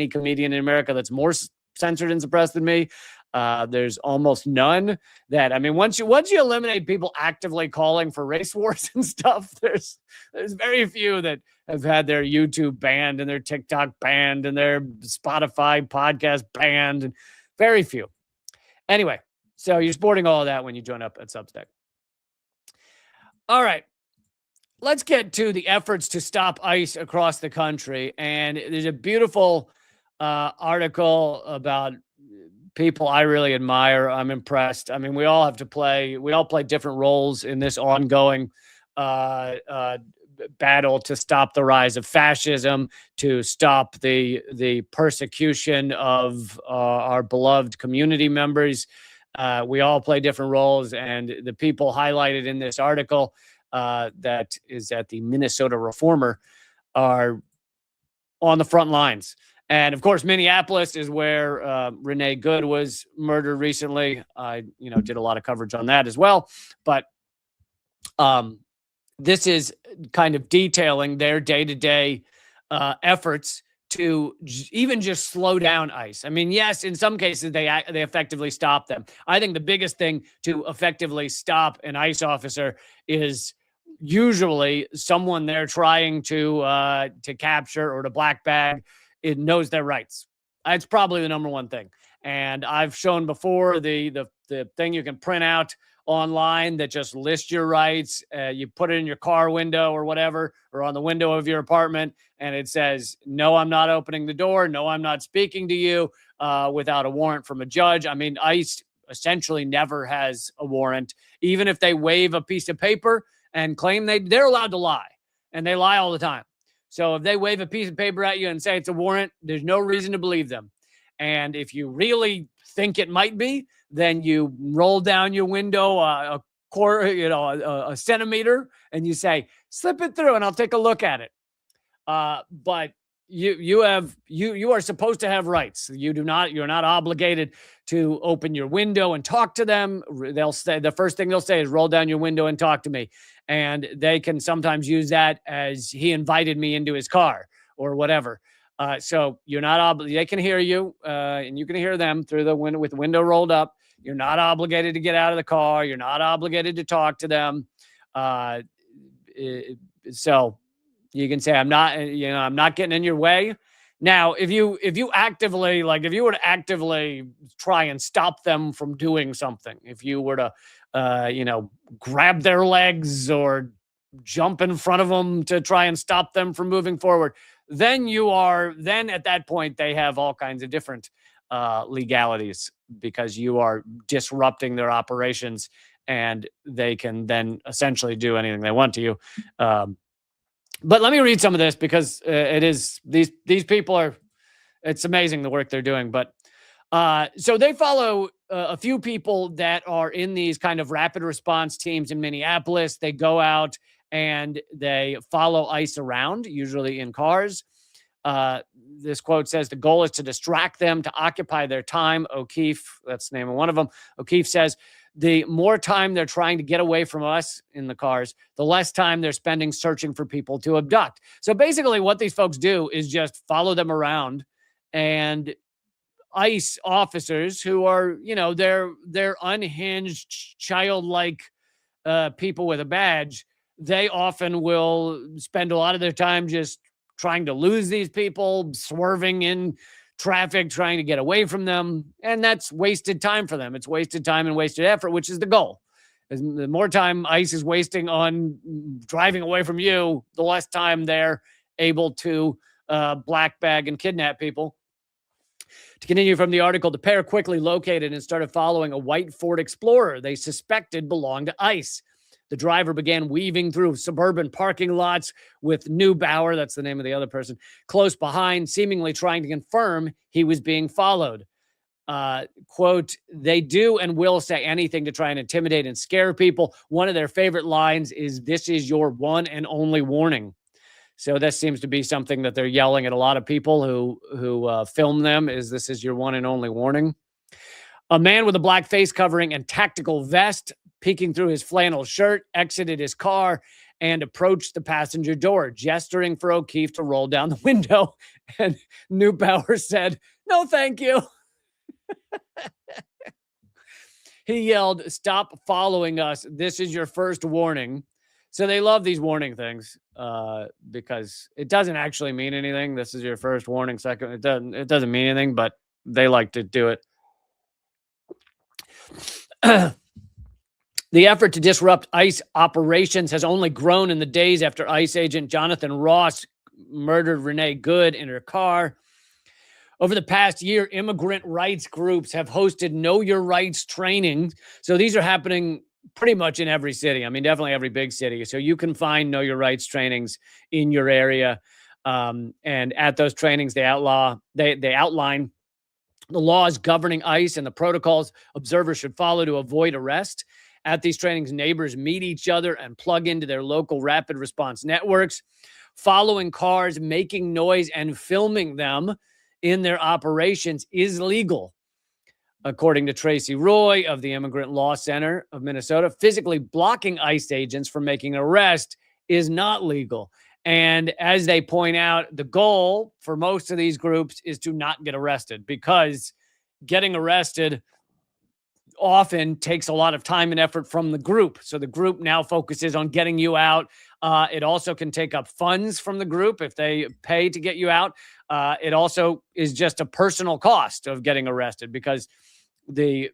Speaker 1: comedian in America that's more censored and suppressed than me. There's almost none that, once you eliminate people actively calling for race wars and stuff, there's very few that have had their YouTube banned and their TikTok banned and their Spotify podcast banned, and very few. Anyway, so you're supporting all of that when you join up at Substack. All right. Let's get to the efforts to stop ICE across the country. And there's a beautiful article about people I really admire. I'm impressed. We all play different roles in this ongoing battle to stop the rise of fascism, to stop the persecution of our beloved community members. We all play different roles, and the people highlighted in this article that is at the Minnesota Reformer are on the front lines. And of course, Minneapolis is where Renee Good was murdered recently. I, did a lot of coverage on that as well. But this is kind of detailing their day-to-day efforts to even just slow down ICE. I mean, yes, in some cases they effectively stop them. I think the biggest thing to effectively stop an ICE officer is usually someone they're trying to capture or to black bag. It knows their rights. That's probably the number one thing. And I've shown before the thing you can print out online that just lists your rights. You put it in your car window or whatever, or on the window of your apartment, and it says, no, I'm not opening the door. No, I'm not speaking to you without a warrant from a judge. I mean, ICE essentially never has a warrant. Even if they wave a piece of paper and claim they're allowed to lie, and they lie all the time. So if they wave a piece of paper at you and say it's a warrant, there's no reason to believe them. And if you really think it might be, then you roll down your window a quarter, a centimeter, and you say, slip it through and I'll take a look at it. But you are supposed to have rights. You're not obligated to open your window and talk to them. They'll say, the first thing they'll say is roll down your window and talk to me. And they can sometimes use that as he invited me into his car or whatever. So you're not obligated. They can hear you, and you can hear them through the window with the window rolled up. You're not obligated to get out of the car. You're not obligated to talk to them. So you can say, I'm not getting in your way. Now, if you actively, if you were to actively try and stop them from doing something, if you were to, grab their legs or jump in front of them to try and stop them from moving forward, then at that point, they have all kinds of different legalities, because you are disrupting their operations and they can then essentially do anything they want to you. But let me read some of this, because it is these people it's amazing the work they're doing. But so they follow a few people that are in these kind of rapid response teams in Minneapolis. They go out and they follow ICE around, usually in cars. This quote says, the goal is to distract them, to occupy their time. O'Keefe, that's the name of one of them. O'Keefe says, the more time they're trying to get away from us in the cars, the less time they're spending searching for people to abduct. So basically what these folks do is just follow them around, and ICE officers who are, they're unhinged, childlike people with a badge, they often will spend a lot of their time just trying to lose these people, swerving in traffic, trying to get away from them. And that's wasted time for them. It's wasted time and wasted effort, which is the goal. The more time ICE is wasting on driving away from you, the less time they're able to black bag and kidnap people. To continue from the article, the pair quickly located and started following a white Ford Explorer they suspected belonged to ICE. The driver began weaving through suburban parking lots with Neubauer, that's the name of the other person, close behind, seemingly trying to confirm he was being followed. Quote, they do and will say anything to try and intimidate and scare people. One of their favorite lines is, this is your one and only warning. So that seems to be something that they're yelling at a lot of people who film them, is this is your one and only warning. A man with a black face covering and tactical vest, peeking through his flannel shirt, exited his car and approached the passenger door, gesturing for O'Keefe to roll down the window. And Neubauer said, no, thank you. He yelled, stop following us. This is your first warning. So they love these warning things because it doesn't actually mean anything. This is your first warning. Second, it doesn't mean anything, but they like to do it. The effort to disrupt ICE operations has only grown in the days after ICE agent Jonathan Ross murdered Renee Good in her car. Over the past year, immigrant rights groups have hosted Know Your Rights training. So these are happening pretty much in every city. I mean, definitely every big city. So you can find Know Your Rights trainings in your area. And at those trainings, they outline the laws governing ICE and the protocols observers should follow to avoid arrest. At these trainings, neighbors meet each other and plug into their local rapid response networks. Following cars, making noise, and filming them in their operations is legal. According to Tracy Roy of the Immigrant Law Center of Minnesota, physically blocking ICE agents from making an arrest is not legal. And as they point out, the goal for most of these groups is to not get arrested, because getting arrested often takes a lot of time and effort from the group. So the group now focuses on getting you out. It also can take up funds from the group if they pay to get you out. It also is just a personal cost of getting arrested, because the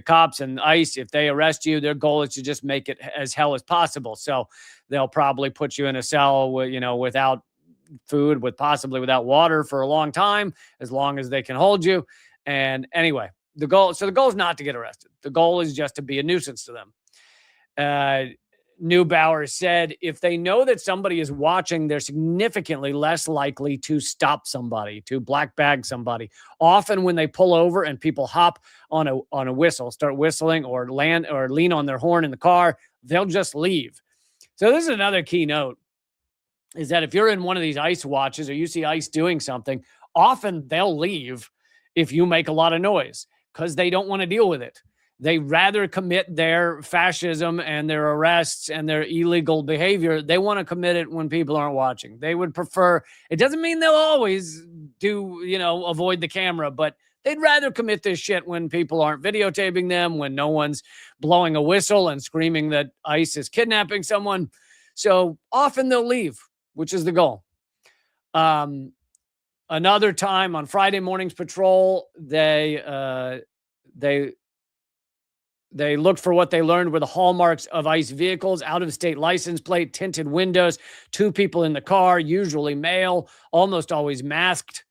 Speaker 1: cops and ICE, if they arrest you, their goal is to just make it as hell as possible. So they'll probably put you in a cell with, without food, possibly without water for a long time, as long as they can hold you. And anyway, the goal is not to get arrested. The goal is just to be a nuisance to them. Neubauer said if they know that somebody is watching, they're significantly less likely to stop somebody, to black bag somebody. Often when they pull over and people hop on a whistle, start whistling or lean on their horn in the car, they'll just leave. So this is another key note, is that if you're in one of these ICE watches or you see ICE doing something, often they'll leave if you make a lot of noise, because they don't want to deal with it. They rather commit their fascism and their arrests and their illegal behavior. They want to commit it when people aren't watching. They would prefer, it doesn't mean they'll always do, avoid the camera, but they'd rather commit this shit when people aren't videotaping them, when no one's blowing a whistle and screaming that ICE is kidnapping someone. So often they'll leave, which is the goal. Another time on Friday morning's patrol, they looked for what they learned were the hallmarks of ICE vehicles: out-of-state license plate, tinted windows, 2 people in the car, usually male, almost always masked.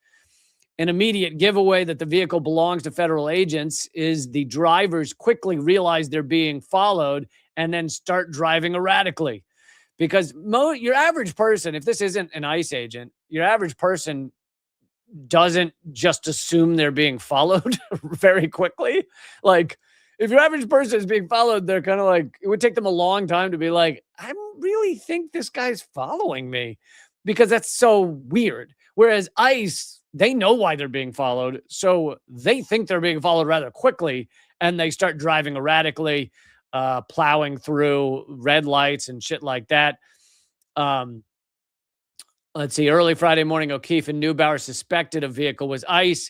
Speaker 1: An immediate giveaway that the vehicle belongs to federal agents is the drivers quickly realize they're being followed and then start driving erratically. Because your average person, if this isn't an ICE agent, your average person doesn't just assume they're being followed very quickly. Like, if your average person is being followed, they're kind of like, it would take them a long time to be like, I really think this guy's following me, because that's so weird. Whereas ICE, they know why they're being followed. So they think they're being followed rather quickly, and they start driving erratically, plowing through red lights and shit like that. Let's see. Early Friday morning, O'Keefe and Neubauer suspected a vehicle was ICE.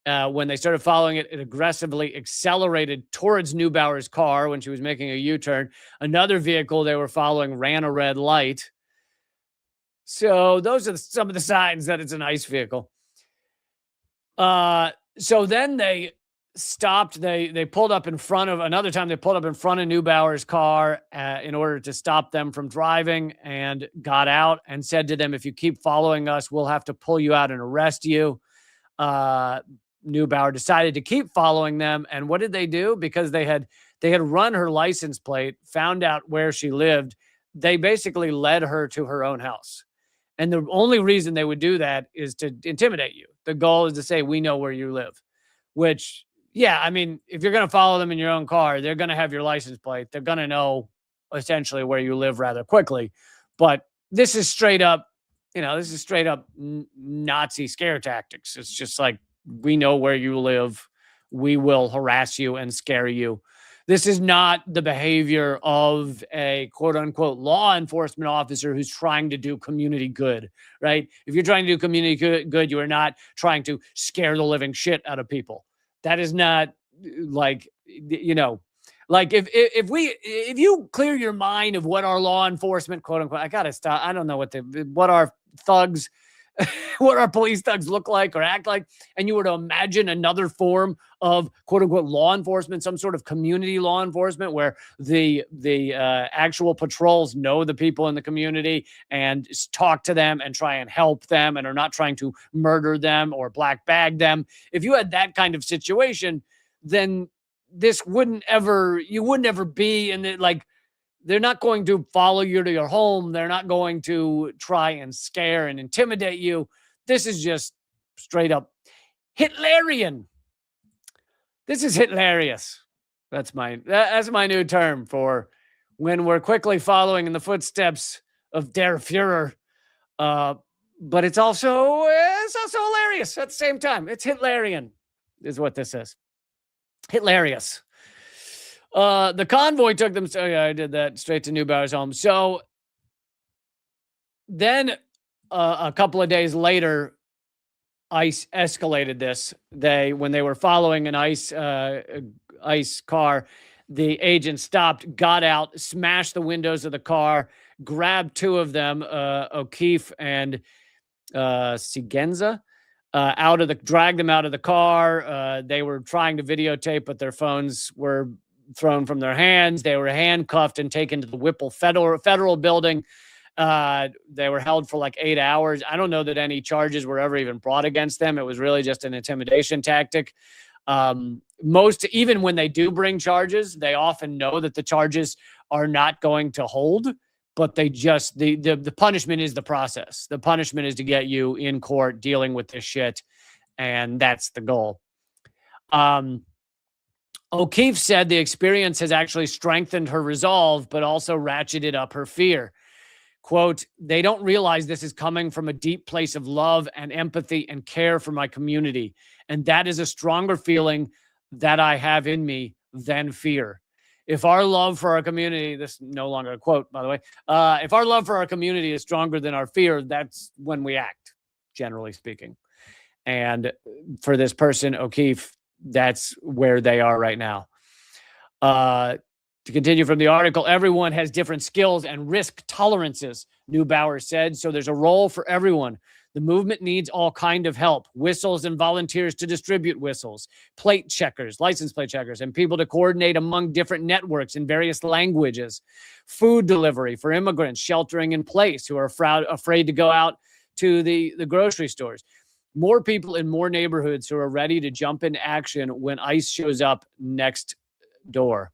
Speaker 1: When they started following it, it aggressively accelerated towards Neubauer's car when she was making a U-turn. Another vehicle they were following ran a red light. So those are some of the signs that it's an ICE vehicle. So then they stopped. They pulled up in front of, another time they pulled up in front of Neubauer's car in order to stop them from driving, and got out and said to them, if you keep following us, we'll have to pull you out and arrest you. Neubauer decided to keep following them. And what did they do? Because they had run her license plate, found out where she lived. They basically led her to her own house. And the only reason they would do that is to intimidate you. The goal is to say, we know where you live, which, yeah, I mean, if you're going to follow them in your own car, they're going to have your license plate. They're going to know essentially where you live rather quickly. But this is straight up, Nazi scare tactics. It's just like, we know where you live. We will harass you and scare you. This is not the behavior of a quote unquote law enforcement officer who's trying to do community good, right? If you're trying to do community good, you are not trying to scare the living shit out of people. That is not like, like if you clear your mind of what our law enforcement, quote unquote, I gotta stop. I don't know what our thugs, what our police thugs look like or act like, and you were to imagine another form of quote unquote law enforcement, some sort of community law enforcement where the actual patrols know the people in the community and talk to them and try and help them and are not trying to murder them or black bag them. If you had that kind of situation, then you wouldn't ever be in it. Like, they're not going to follow you to your home. They're not going to try and scare and intimidate you. This is just straight up Hitlerian. This is hilarious. That's my new term for when we're quickly following in the footsteps of Der Fuhrer. But it's also hilarious at the same time. It's Hitlerian is what this is. Hilarious. The convoy took them. So yeah, I did that straight to Neubauer's home. So Then a couple of days later, ICE escalated this. When they were following an ICE car, the agent stopped, got out, smashed the windows of the car, grabbed two of them, O'Keefe and Sigenza, dragged them out of the car. They were trying to videotape, but their phones were thrown from their hands. They were handcuffed and taken to the Whipple Federal Building. They were held for like 8 hours. I don't know that any charges were ever even brought against them. It was really just an intimidation tactic. Even when they do bring charges, they often know that the charges are not going to hold, but they just, the punishment is the process. The punishment is to get you in court dealing with this shit. And that's the goal. O'Keefe said the experience has actually strengthened her resolve, but also ratcheted up her fear. Quote, they don't realize this is coming from a deep place of love and empathy and care for my community. And that is a stronger feeling that I have in me than fear. If our love for our community, this is no longer a quote, by the way, if our love for our community is stronger than our fear, that's when we act, generally speaking. And for this person, O'Keefe, that's where they are right now. To continue from the article, everyone has different skills and risk tolerances, Neubauer said, so there's a role for everyone. The movement needs all kind of help, whistles and volunteers to distribute whistles, plate checkers, license plate checkers, and people to coordinate among different networks in various languages, food delivery for immigrants sheltering in place who are afraid to go out to the grocery stores. More people in more neighborhoods who are ready to jump into action when ICE shows up next door.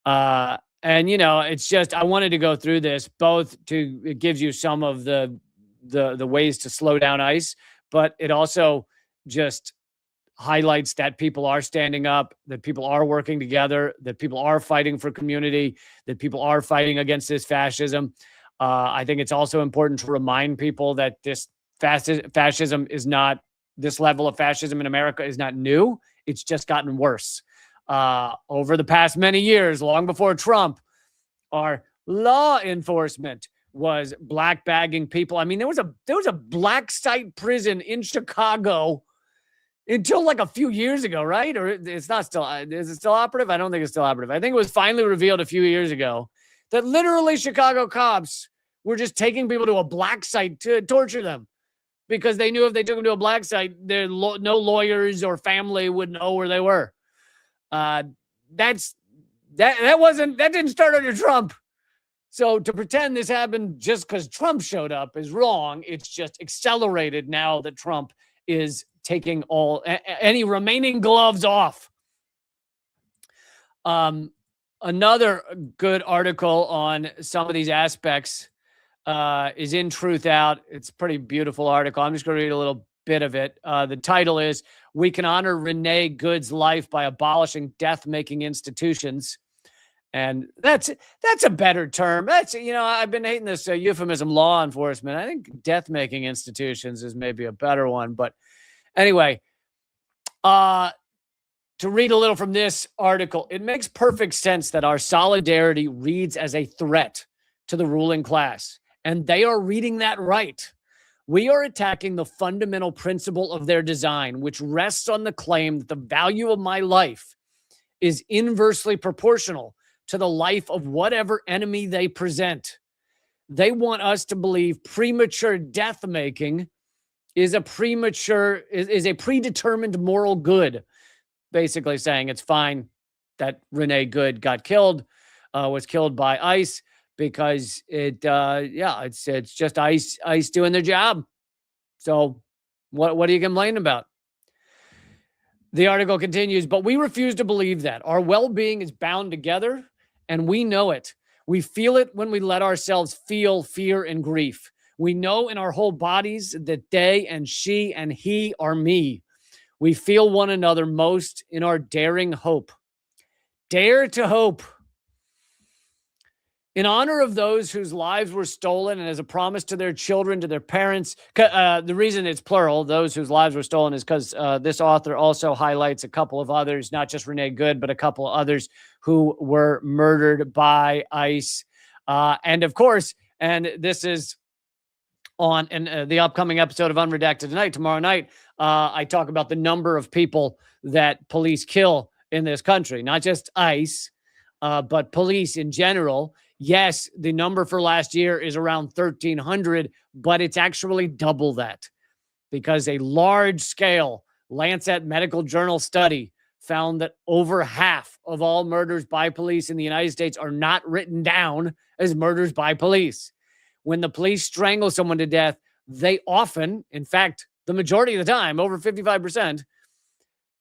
Speaker 1: And, you know, it's just, I wanted to go through this it gives you some of the ways to slow down ICE, but it also just highlights that people are standing up, that people are working together, that people are fighting for community, that people are fighting against this fascism. I think it's also important to remind people that this fascism is not, this level of fascism in America is not new. It's just gotten worse. Over the past many years, long before Trump, our law enforcement was black bagging people. I mean, there was a black site prison in Chicago until like a few years ago, right? Or it's not still, is it still operative? I don't think it's still operative. I think it was finally revealed a few years ago that literally Chicago cops were just taking people to a black site to torture them because they knew if they took them to a black site, no lawyers or family would know where they were. That didn't start under Trump. So to pretend this happened just because Trump showed up is wrong. It's just accelerated now that Trump is taking any remaining gloves off. Another good article on some of these aspects is in Truth Out. It's a pretty beautiful article. I'm just going to read a little bit of it. The title is, "We Can Honor Renee Good's Life by Abolishing Death-Making Institutions." And that's a better term. That's, you know, I've been hating this euphemism law enforcement. I think death-making institutions is maybe a better one. But anyway, to read a little from this article, it makes perfect sense that our solidarity reads as a threat to the ruling class. And they are reading that right. We are attacking the fundamental principle of their design, which rests on the claim that the value of my life is inversely proportional to the life of whatever enemy they present. They want us to believe premature death making is a predetermined moral good, basically saying it's fine that Renee Good got killed, was killed by ICE because it's just ICE doing their job. So what are you complaining about? The article continues, but we refuse to believe that. Our well-being is bound together, and we know it. We feel it when we let ourselves feel fear and grief. We know in our whole bodies that they and she and he are me. We feel one another most in our daring hope. Dare to hope. In honor of those whose lives were stolen and as a promise to their children, to their parents, the reason it's plural, those whose lives were stolen, is because this author also highlights a couple of others, not just Renee Good, but a couple of others who were murdered by ICE. And of course, and this is on the upcoming episode of Unredacted Tonight, tomorrow night, I talk about the number of people that police kill in this country, not just ICE, but police in general. Yes, the number for last year is around 1,300, but it's actually double that because a large-scale Lancet Medical Journal study found that over half of all murders by police in the United States are not written down as murders by police. When the police strangle someone to death, they often, in fact, the majority of the time, over 55%,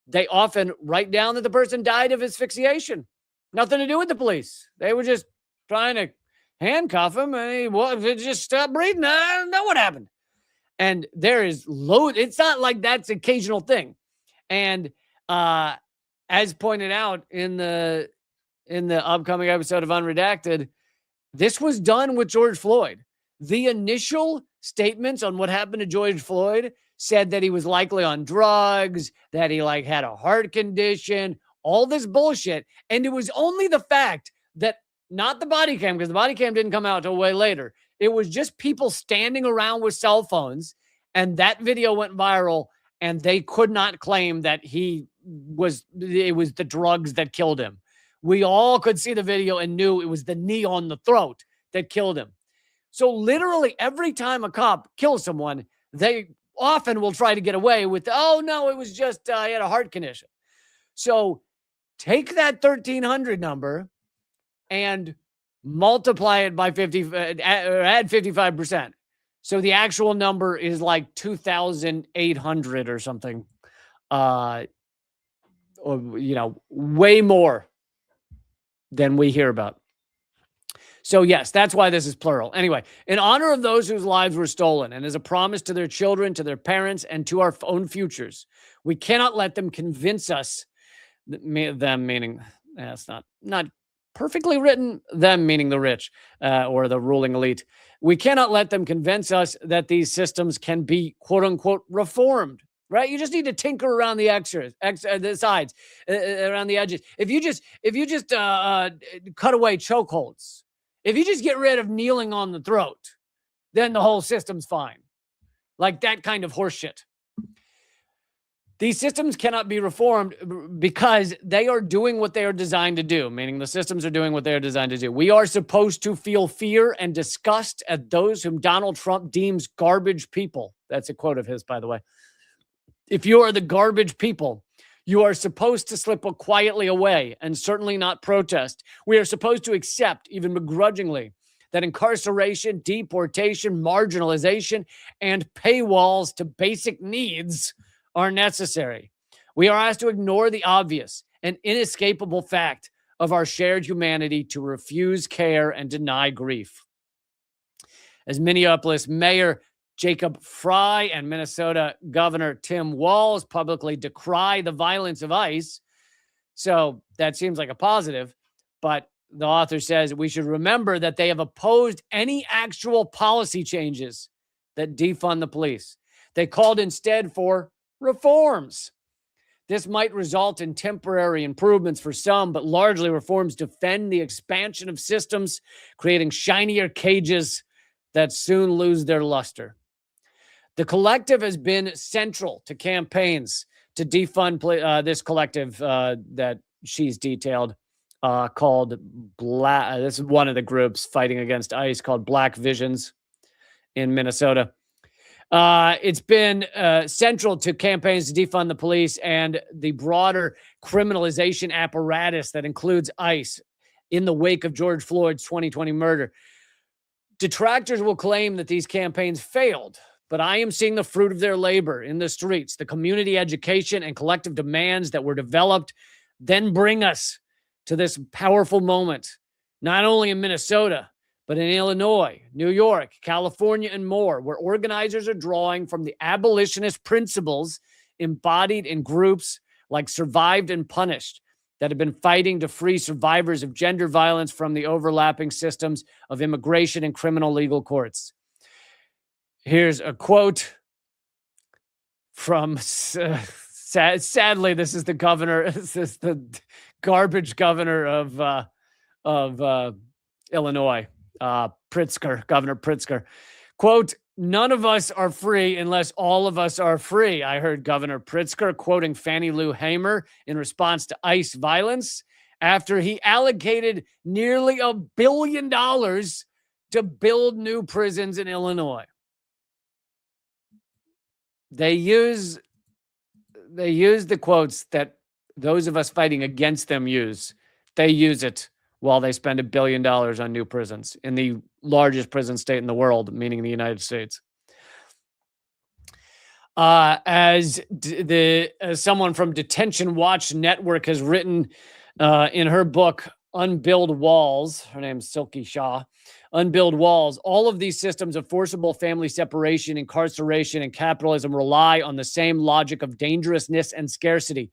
Speaker 1: they often write down that the person died of asphyxiation. Nothing to do with the police. They were just trying to handcuff him and he just stopped breathing. I don't know what happened. And there is load. It's not like that's an occasional thing. And as pointed out in the upcoming episode of Unredacted, this was done with George Floyd. The initial statements on what happened to George Floyd said that he was likely on drugs, that he had a heart condition, all this bullshit. And it was only the fact that not the body cam, because the body cam didn't come out until way later. It was just people standing around with cell phones. And that video went viral and they could not claim that it was the drugs that killed him. We all could see the video and knew it was the knee on the throat that killed him. So literally every time a cop kills someone, they often will try to get away with, oh no, it was just, he had a heart condition. So take that 1,300 number and multiply it by 50, or add 55%. So the actual number is like 2,800 or something. Or, way more than we hear about. So yes, that's why this is plural. Anyway, in honor of those whose lives were stolen and as a promise to their children, to their parents, and to our own futures, we cannot let them convince us, them meaning, it's not perfectly written, them meaning the rich or the ruling elite. We cannot let them convince us that these systems can be quote unquote reformed. Right? You just need to tinker around the the sides, around the edges. If you just cut away chokeholds, if you just get rid of kneeling on the throat, then the whole system's fine. Like that kind of horseshit. These systems cannot be reformed because they are doing what they are designed to do, meaning the systems are doing what they are designed to do. We are supposed to feel fear and disgust at those whom Donald Trump deems garbage people. That's a quote of his, by the way. If you are the garbage people, you are supposed to slip quietly away and certainly not protest. We are supposed to accept, even begrudgingly, that incarceration, deportation, marginalization, and paywalls to basic needs are necessary. We are asked to ignore the obvious and inescapable fact of our shared humanity, to refuse care and deny grief. As Minneapolis Mayor Jacob Fry and Minnesota Governor Tim Walz publicly decry the violence of ICE. So that seems like a positive, but the author says we should remember that they have opposed any actual policy changes that defund the police. They called instead for reforms. This might result in temporary improvements for some, but largely reforms defend the expansion of systems, creating shinier cages that soon lose their luster. The collective has been central to campaigns to defund this collective that she's detailed called Black. This is one of the groups fighting against ICE called Black Visions in Minnesota. It's been central to campaigns to defund the police and the broader criminalization apparatus that includes ICE in the wake of George Floyd's 2020 murder. Detractors will claim that these campaigns failed, but I am seeing the fruit of their labor in the streets. The community education and collective demands that were developed then bring us to this powerful moment, not only in Minnesota, but in Illinois, New York, California, and more, where organizers are drawing from the abolitionist principles embodied in groups like Survived and Punished that have been fighting to free survivors of gender violence from the overlapping systems of immigration and criminal legal courts. Here's a quote from, sadly, this is the governor, this is the garbage governor of Illinois, Governor Pritzker. Quote, none of us are free unless all of us are free. I heard Governor Pritzker quoting Fannie Lou Hamer in response to ICE violence after he allocated nearly $1 billion to build new prisons in Illinois. They use the quotes that those of us fighting against them use. They use it while they spend $1 billion on new prisons in the largest prison state in the world, meaning the United States. As someone from Detention Watch Network has written in her book, Unbuild Walls, her name's Silky Shaw, Unbuild Walls, all of these systems of forcible family separation, incarceration, and capitalism rely on the same logic of dangerousness and scarcity.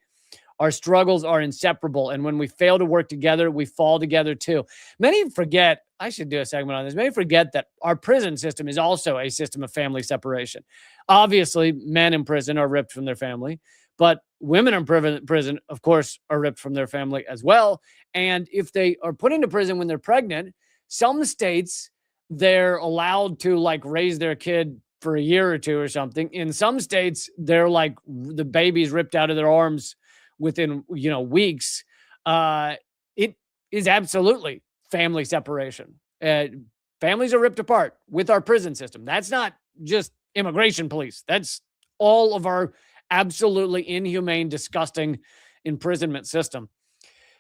Speaker 1: Our struggles are inseparable, and when we fail to work together, we fall together too. Many forget, I should do a segment on this, many forget that our prison system is also a system of family separation. Obviously, men in prison are ripped from their family, but women in prison, of course, are ripped from their family as well. And if they are put into prison when they're pregnant, some states, they're allowed to like raise their kid for a year or two or something. In some states, they're like the baby's ripped out of their arms within, weeks. It is absolutely family separation. Families are ripped apart with our prison system. That's not just immigration police. That's all of our absolutely inhumane, disgusting imprisonment system.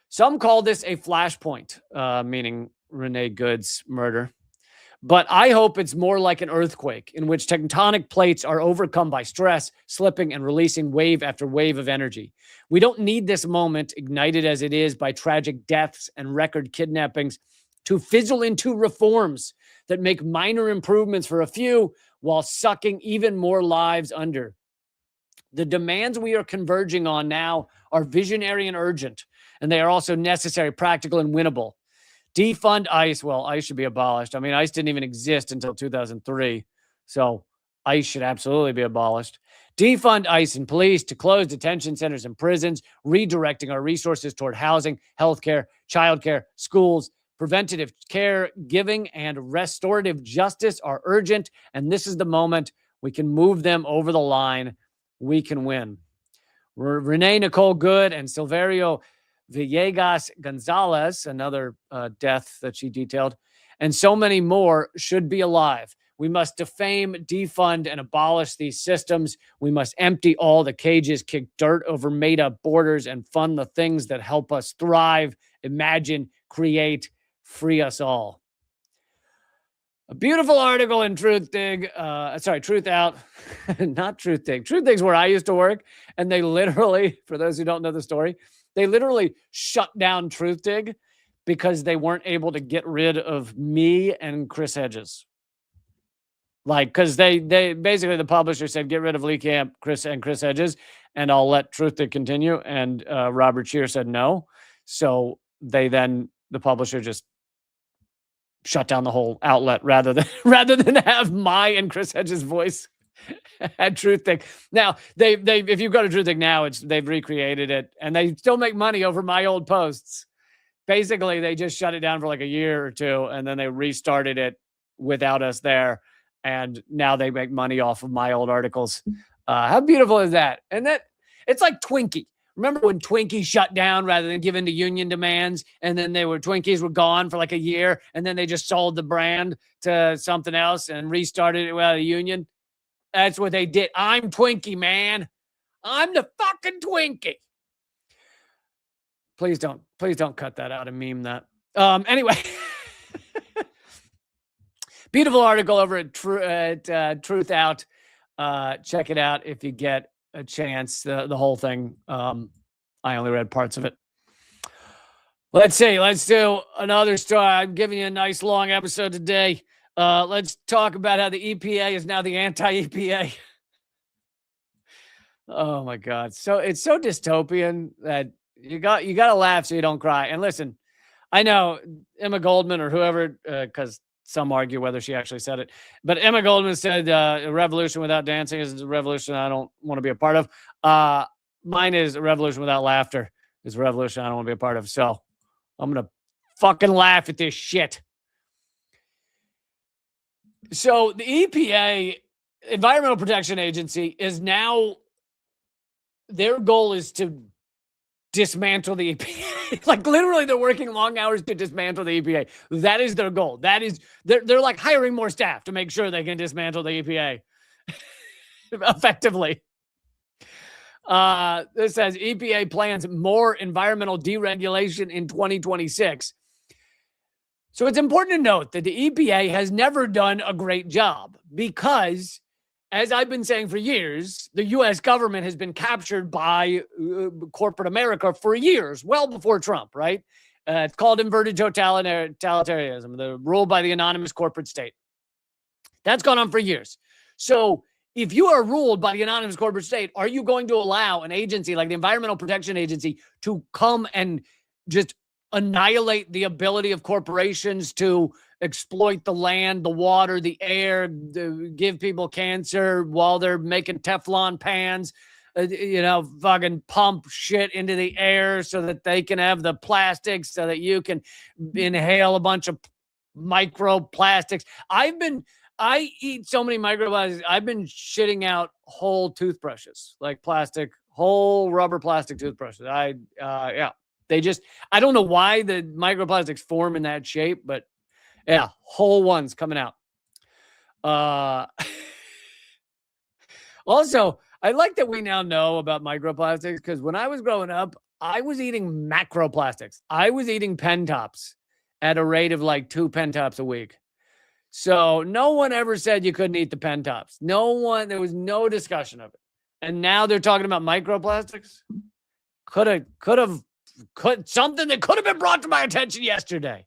Speaker 1: Some call this a flashpoint, meaning Renee Good's murder. But I hope it's more like an earthquake in which tectonic plates are overcome by stress, slipping and releasing wave after wave of energy. We don't need this moment, ignited as it is by tragic deaths and record kidnappings, to fizzle into reforms that make minor improvements for a few while sucking even more lives under. The demands we are converging on now are visionary and urgent, and they are also necessary, practical, and winnable. Defund ICE. Well, ICE should be abolished. I mean, ICE didn't even exist until 2003. So ICE should absolutely be abolished. Defund ICE and police, to close detention centers and prisons, redirecting our resources toward housing, healthcare, childcare, schools, preventative care, giving, and restorative justice are urgent. And this is the moment we can move them over the line. We can win. Renee Nicole Good and Silverio Villegas Gonzalez, another death that she detailed, and so many more should be alive. We must defame, defund, and abolish these systems. We must empty all the cages, kick dirt over made-up borders, and fund the things that help us thrive, imagine, create, free us all. A beautiful article in Truth Out, not Truth Dig. Truth Dig's where I used to work, and they literally, for those who don't know the story, they literally shut down Truth Dig because they weren't able to get rid of me and Chris Hedges. Like, because they basically, the publisher said, get rid of Lee Camp, Chris Hedges, and I'll let Truth Dig continue. And Robert Scheer said no. So the publisher just shut down the whole outlet rather than have my and Chris Hedges' voice at Truth Dig. Now, they if you go to Truth Dig now, they've recreated it, and they still make money over my old posts. Basically, they just shut it down for like a year or two, and then they restarted it without us there, and now they make money off of my old articles. How beautiful is that? And that it's like Twinkie. Remember when Twinkie shut down rather than give in to union demands, and then Twinkies were gone for like a year, and then they just sold the brand to something else and restarted it without a union? That's what they did. I'm Twinkie, man. I'm the fucking Twinkie. Please don't cut that out and meme that. Anyway, beautiful article over at Truth Out. Check it out if you get a chance. The whole thing. I only read parts of it. Let's see. Let's do another story. I'm giving you a nice long episode today. Let's talk about how the EPA is now the anti-EPA. Oh my God. So it's so dystopian that you got to laugh so you don't cry. And listen, I know Emma Goldman or whoever, because some argue whether she actually said it, but Emma Goldman said a revolution without dancing is a revolution I don't want to be a part of. Mine is a revolution without laughter is a revolution I don't want to be a part of. So I'm going to fucking laugh at this shit. So the EPA, Environmental Protection Agency, is now, their goal is to dismantle the EPA. Like literally they're working long hours to dismantle the EPA. That is their goal. That is, they're like hiring more staff to make sure they can dismantle the EPA effectively. This says EPA plans more environmental deregulation in 2026. So it's important to note that the EPA has never done a great job because, as I've been saying for years, the U.S. government has been captured by corporate America for years, well before Trump, right? It's called inverted totalitarianism, the rule by the anonymous corporate state. That's gone on for years. So if you are ruled by the anonymous corporate state, are you going to allow an agency like the Environmental Protection Agency to come and just annihilate the ability of corporations to exploit the land, the water, the air, give people cancer while they're making Teflon pans, fucking pump shit into the air so that they can have the plastics so that you can inhale a bunch of microplastics. I eat so many microplastics. I've been shitting out whole toothbrushes, like whole rubber plastic toothbrushes. I don't know why the microplastics form in that shape, but yeah, whole ones coming out. Also, I like that we now know about microplastics because when I was growing up, I was eating macroplastics. I was eating pen tops at a rate of like 2 pen tops a week. So no one ever said you couldn't eat the pen tops. There was no discussion of it. And now they're talking about microplastics. Something that could have been brought to my attention yesterday.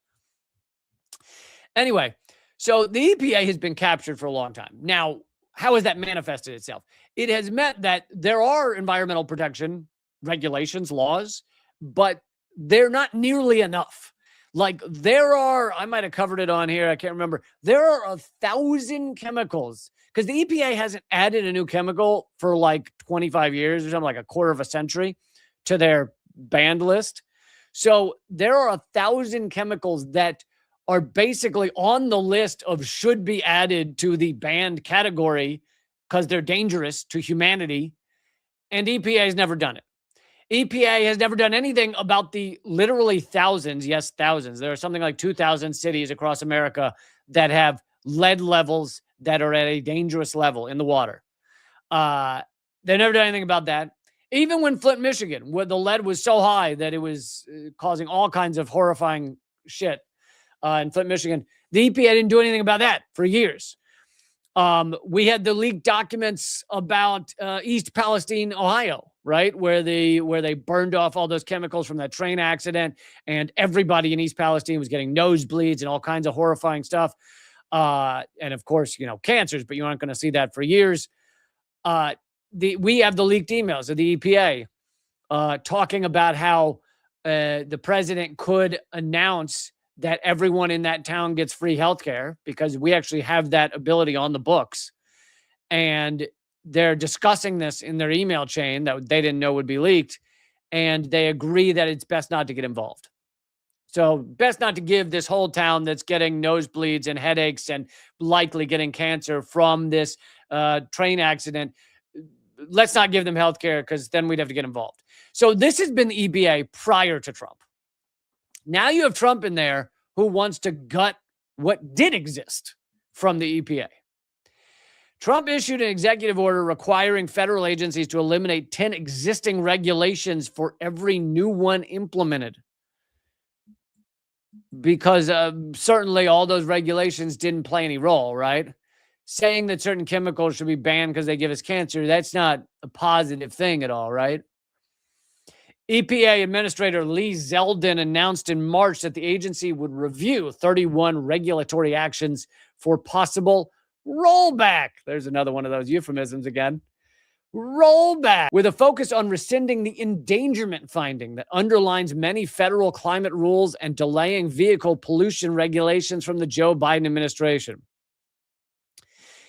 Speaker 1: Anyway, so the EPA has been captured for a long time. Now, how has that manifested itself? It has meant that there are environmental protection regulations, laws, but they're not nearly enough. Like I might have covered it on here, I can't remember. There are 1,000 chemicals because the EPA hasn't added a new chemical for like 25 years or something, like a quarter of a century to their banned list. So there are 1,000 chemicals that are basically on the list of should be added to the banned category because they're dangerous to humanity. And EPA has never done it. EPA has never done anything about the literally thousands. Yes, thousands. There are something like 2,000 cities across America that have lead levels that are at a dangerous level in the water. They've never done anything about that. Even when Flint, Michigan, where the lead was so high that it was causing all kinds of horrifying shit in Flint, Michigan, the EPA didn't do anything about that for years. We had the leaked documents about East Palestine, Ohio, right? Where they burned off all those chemicals from that train accident, and everybody in East Palestine was getting nosebleeds and all kinds of horrifying stuff. And of course, cancers, but you aren't going to see that for years. We have the leaked emails of the EPA talking about how the president could announce that everyone in that town gets free healthcare because we actually have that ability on the books. And they're discussing this in their email chain that they didn't know would be leaked. And they agree that it's best not to get involved. So best not to give this whole town that's getting nosebleeds and headaches and likely getting cancer from this train accident. Let's not give them healthcare because then we'd have to get involved. So this has been the EPA prior to Trump. Now you have Trump in there who wants to gut what did exist from the EPA. Trump issued an executive order requiring federal agencies to eliminate 10 existing regulations for every new one implemented. Because certainly all those regulations didn't play any role, right? Saying that certain chemicals should be banned because they give us cancer, that's not a positive thing at all, right? EPA Administrator Lee Zeldin announced in March that the agency would review 31 regulatory actions for possible rollback. There's another one of those euphemisms again. Rollback, with a focus on rescinding the endangerment finding that underlines many federal climate rules and delaying vehicle pollution regulations from the Joe Biden administration.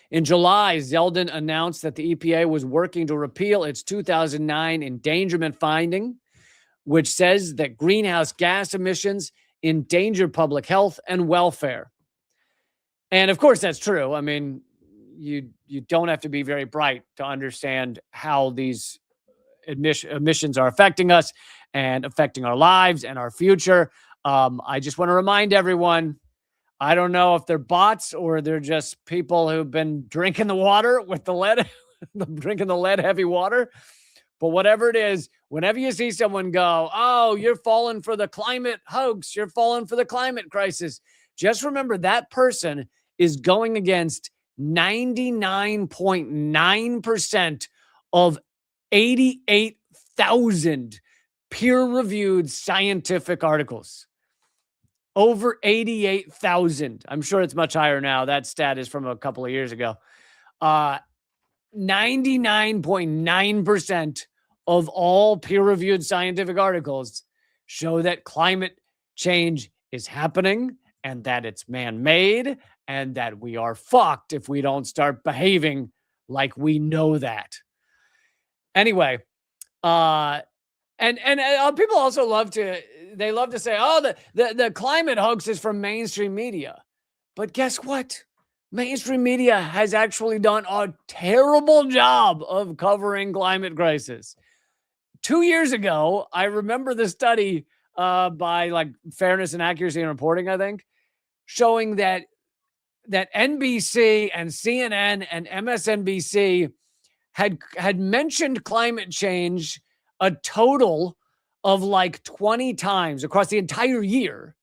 Speaker 1: In July, Zeldin announced that the EPA was working to repeal its 2009 endangerment finding, which says that greenhouse gas emissions endanger public health and welfare. And of course, that's true. I mean, you don't have to be very bright to understand how these emissions are affecting us and affecting our lives and our future. I just want to remind everyone, I don't know if they're bots or they're just people who've been drinking the water with the lead, drinking the lead heavy water. But whatever it is, whenever you see someone go, oh, you're falling for the climate hoax, you're falling for the climate crisis, just remember that person is going against 99.9% of 88,000 peer-reviewed scientific articles. Over 88,000. I'm sure it's much higher now. That stat is from a couple of years ago. 99.9% of all peer-reviewed scientific articles show that climate change is happening and that it's man-made and that we are fucked if we don't start behaving like we know that. Anyway, and people also love to say, oh, the climate hoax is from mainstream media. But guess what? Mainstream media has actually done a terrible job of covering climate crisis. 2 years ago, I remember the study by like Fairness and Accuracy in Reporting, I think, showing that NBC and CNN and MSNBC had mentioned climate change a total of like 20 times across the entire year.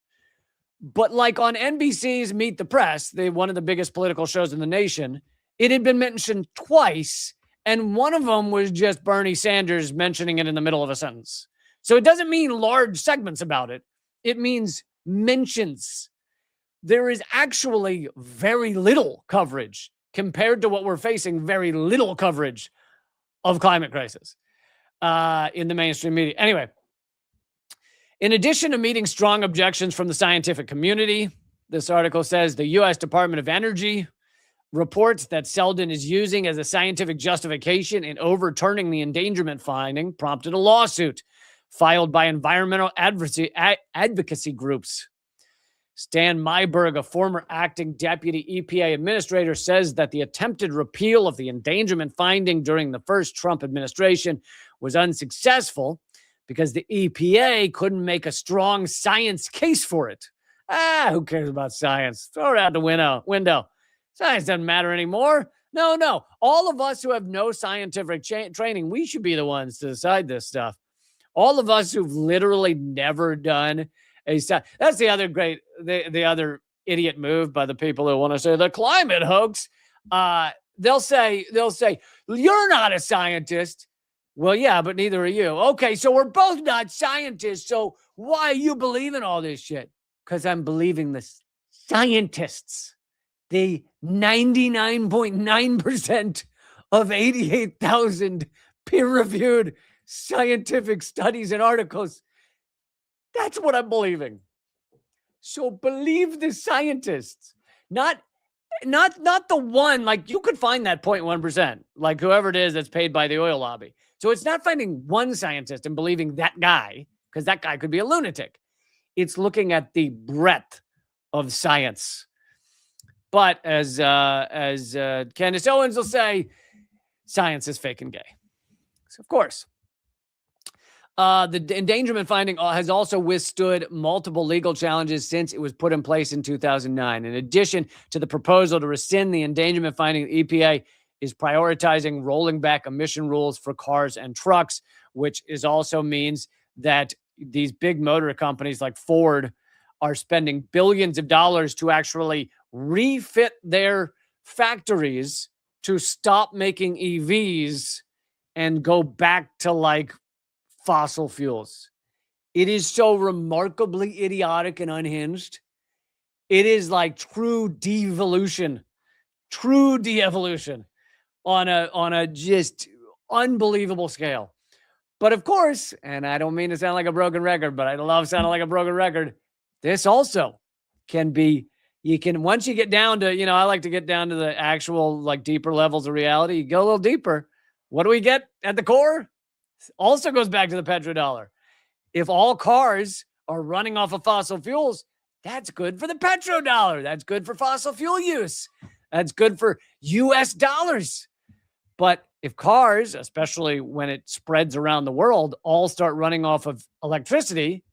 Speaker 1: But like on NBC's Meet the Press, one of the biggest political shows in the nation, it had been mentioned twice, and one of them was just Bernie Sanders mentioning it in the middle of a sentence. So it doesn't mean large segments about it. It means mentions. There is actually very little coverage compared to what we're facing, very little coverage of climate crisis in the mainstream media. Anyway, in addition to meeting strong objections from the scientific community, this article says the U.S. Department of Energy reports that Selden is using as a scientific justification in overturning the endangerment finding prompted a lawsuit filed by environmental advocacy groups. Stan Myberg, a former acting deputy EPA administrator, says that the attempted repeal of the endangerment finding during the first Trump administration was unsuccessful because the EPA couldn't make a strong science case for it. Who cares about science? Throw it out the window. Science doesn't matter anymore. No. All of us who have no scientific training, we should be the ones to decide this stuff. All of us who've literally never done that's the other the other idiot move by the people who want to say the climate hoax. They'll say, you're not a scientist. Well, yeah, but neither are you. Okay, so we're both not scientists. So why are you believing all this shit? Because I'm believing the scientists. The 99.9% of 88,000 peer-reviewed scientific studies and articles. That's what I'm believing. So believe the scientists, not the one, like you could find that 0.1%, like whoever it is that's paid by the oil lobby. So it's not finding one scientist and believing that guy, because that guy could be a lunatic. It's looking at the breadth of science. But as Candace Owens will say, science is fake and gay. So of course. The endangerment finding has also withstood multiple legal challenges since it was put in place in 2009. In addition to the proposal to rescind the endangerment finding, the EPA is prioritizing rolling back emission rules for cars and trucks, which also means that these big motor companies like Ford are spending billions of dollars to actually refit their factories to stop making EVs and go back to like fossil fuels. It is so remarkably idiotic and unhinged. It is like true de-evolution on a just unbelievable scale. But of course, and I don't mean to sound like a broken record, but I love sounding like a broken record. This also can be, once you get down to, I like to get down to the actual like deeper levels of reality. You go a little deeper. What do we get at the core? Also goes back to the petrodollar. If all cars are running off of fossil fuels, That's good for the petrodollar. That's good for fossil fuel use. That's good for US dollars. But if cars, especially when it spreads around the world, all start running off of electricity,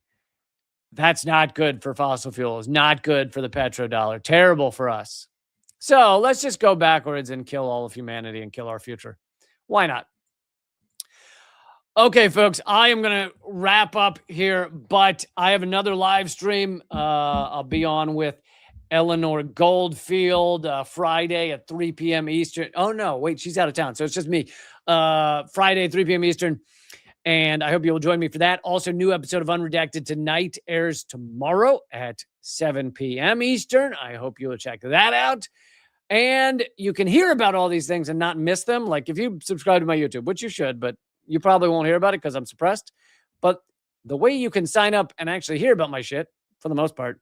Speaker 1: that's not good for fossil fuels, not good for the petrodollar, terrible for us. So let's just go backwards and kill all of humanity and kill our future. Why not? Okay, folks, I am going to wrap up here, but I have another live stream. I'll be on with Eleanor Goldfield Friday at 3 p.m. Eastern. Oh, no, wait, she's out of town, so it's just me. Friday at 3 p.m. Eastern, and I hope you'll join me for that. Also, new episode of Unredacted Tonight airs tomorrow at 7 p.m. Eastern. I hope you'll check that out. And you can hear about all these things and not miss them. Like if you subscribe to my YouTube, which you should, but you probably won't hear about it because I'm suppressed. But the way you can sign up and actually hear about my shit, for the most part,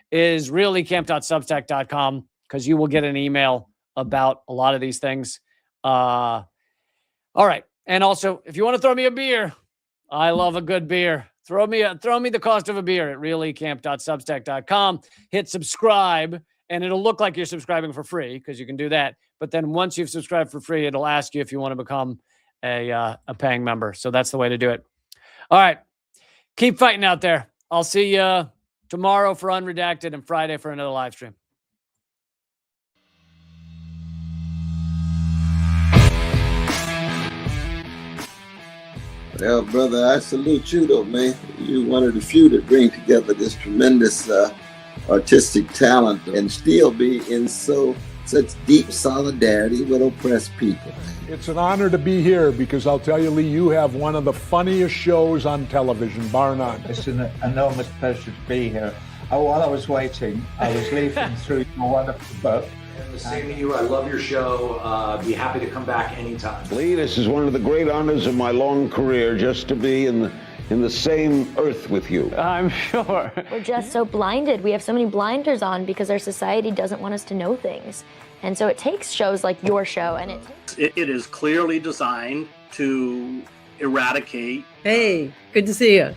Speaker 1: is reallycamp.substack.com, because you will get an email about a lot of these things. All right. And also, if you want to throw me a beer, I love a good beer. Throw me the cost of a beer at reallycamp.substack.com. Hit subscribe, and it'll look like you're subscribing for free because you can do that. But then once you've subscribed for free, it'll ask you if you want to become a paying member. So that's the way to do it. All right. Keep fighting out there. I'll see you tomorrow for Unredacted and Friday for another live stream.
Speaker 8: Well, brother, I salute you, though, man. You're one of the few that bring together this tremendous artistic talent and still be in such deep solidarity with oppressed people.
Speaker 9: It's an honor to be here because I'll tell you, Lee, you have one of the funniest shows on television, bar none.
Speaker 10: It's an enormous pleasure to be here. Oh, while I was waiting, I was leafing through your wonderful book.
Speaker 11: The same to you. I love your show. Be happy to come back anytime.
Speaker 12: Lee, this is one of the great honors of my long career, just to be in the same earth with you.
Speaker 1: I'm sure.
Speaker 13: We're just so blinded. We have so many blinders on because our society doesn't want us to know things. And so it takes shows like your show, and
Speaker 14: it is clearly designed to eradicate.
Speaker 15: Hey, good to see you.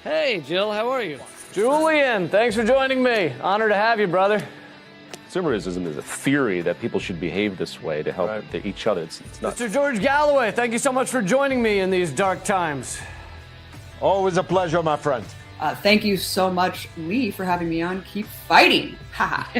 Speaker 1: Hey, Jill, how are you? Julian, thanks for joining me. Honor to have you, brother.
Speaker 16: Consumerism is a theory that people should behave this way to help each other. It's not.
Speaker 1: Mr. George Galloway, thank you so much for joining me in these dark times.
Speaker 9: Always a pleasure, my friend.
Speaker 15: Thank you so much, Lee, for having me on. Keep fighting. Ha.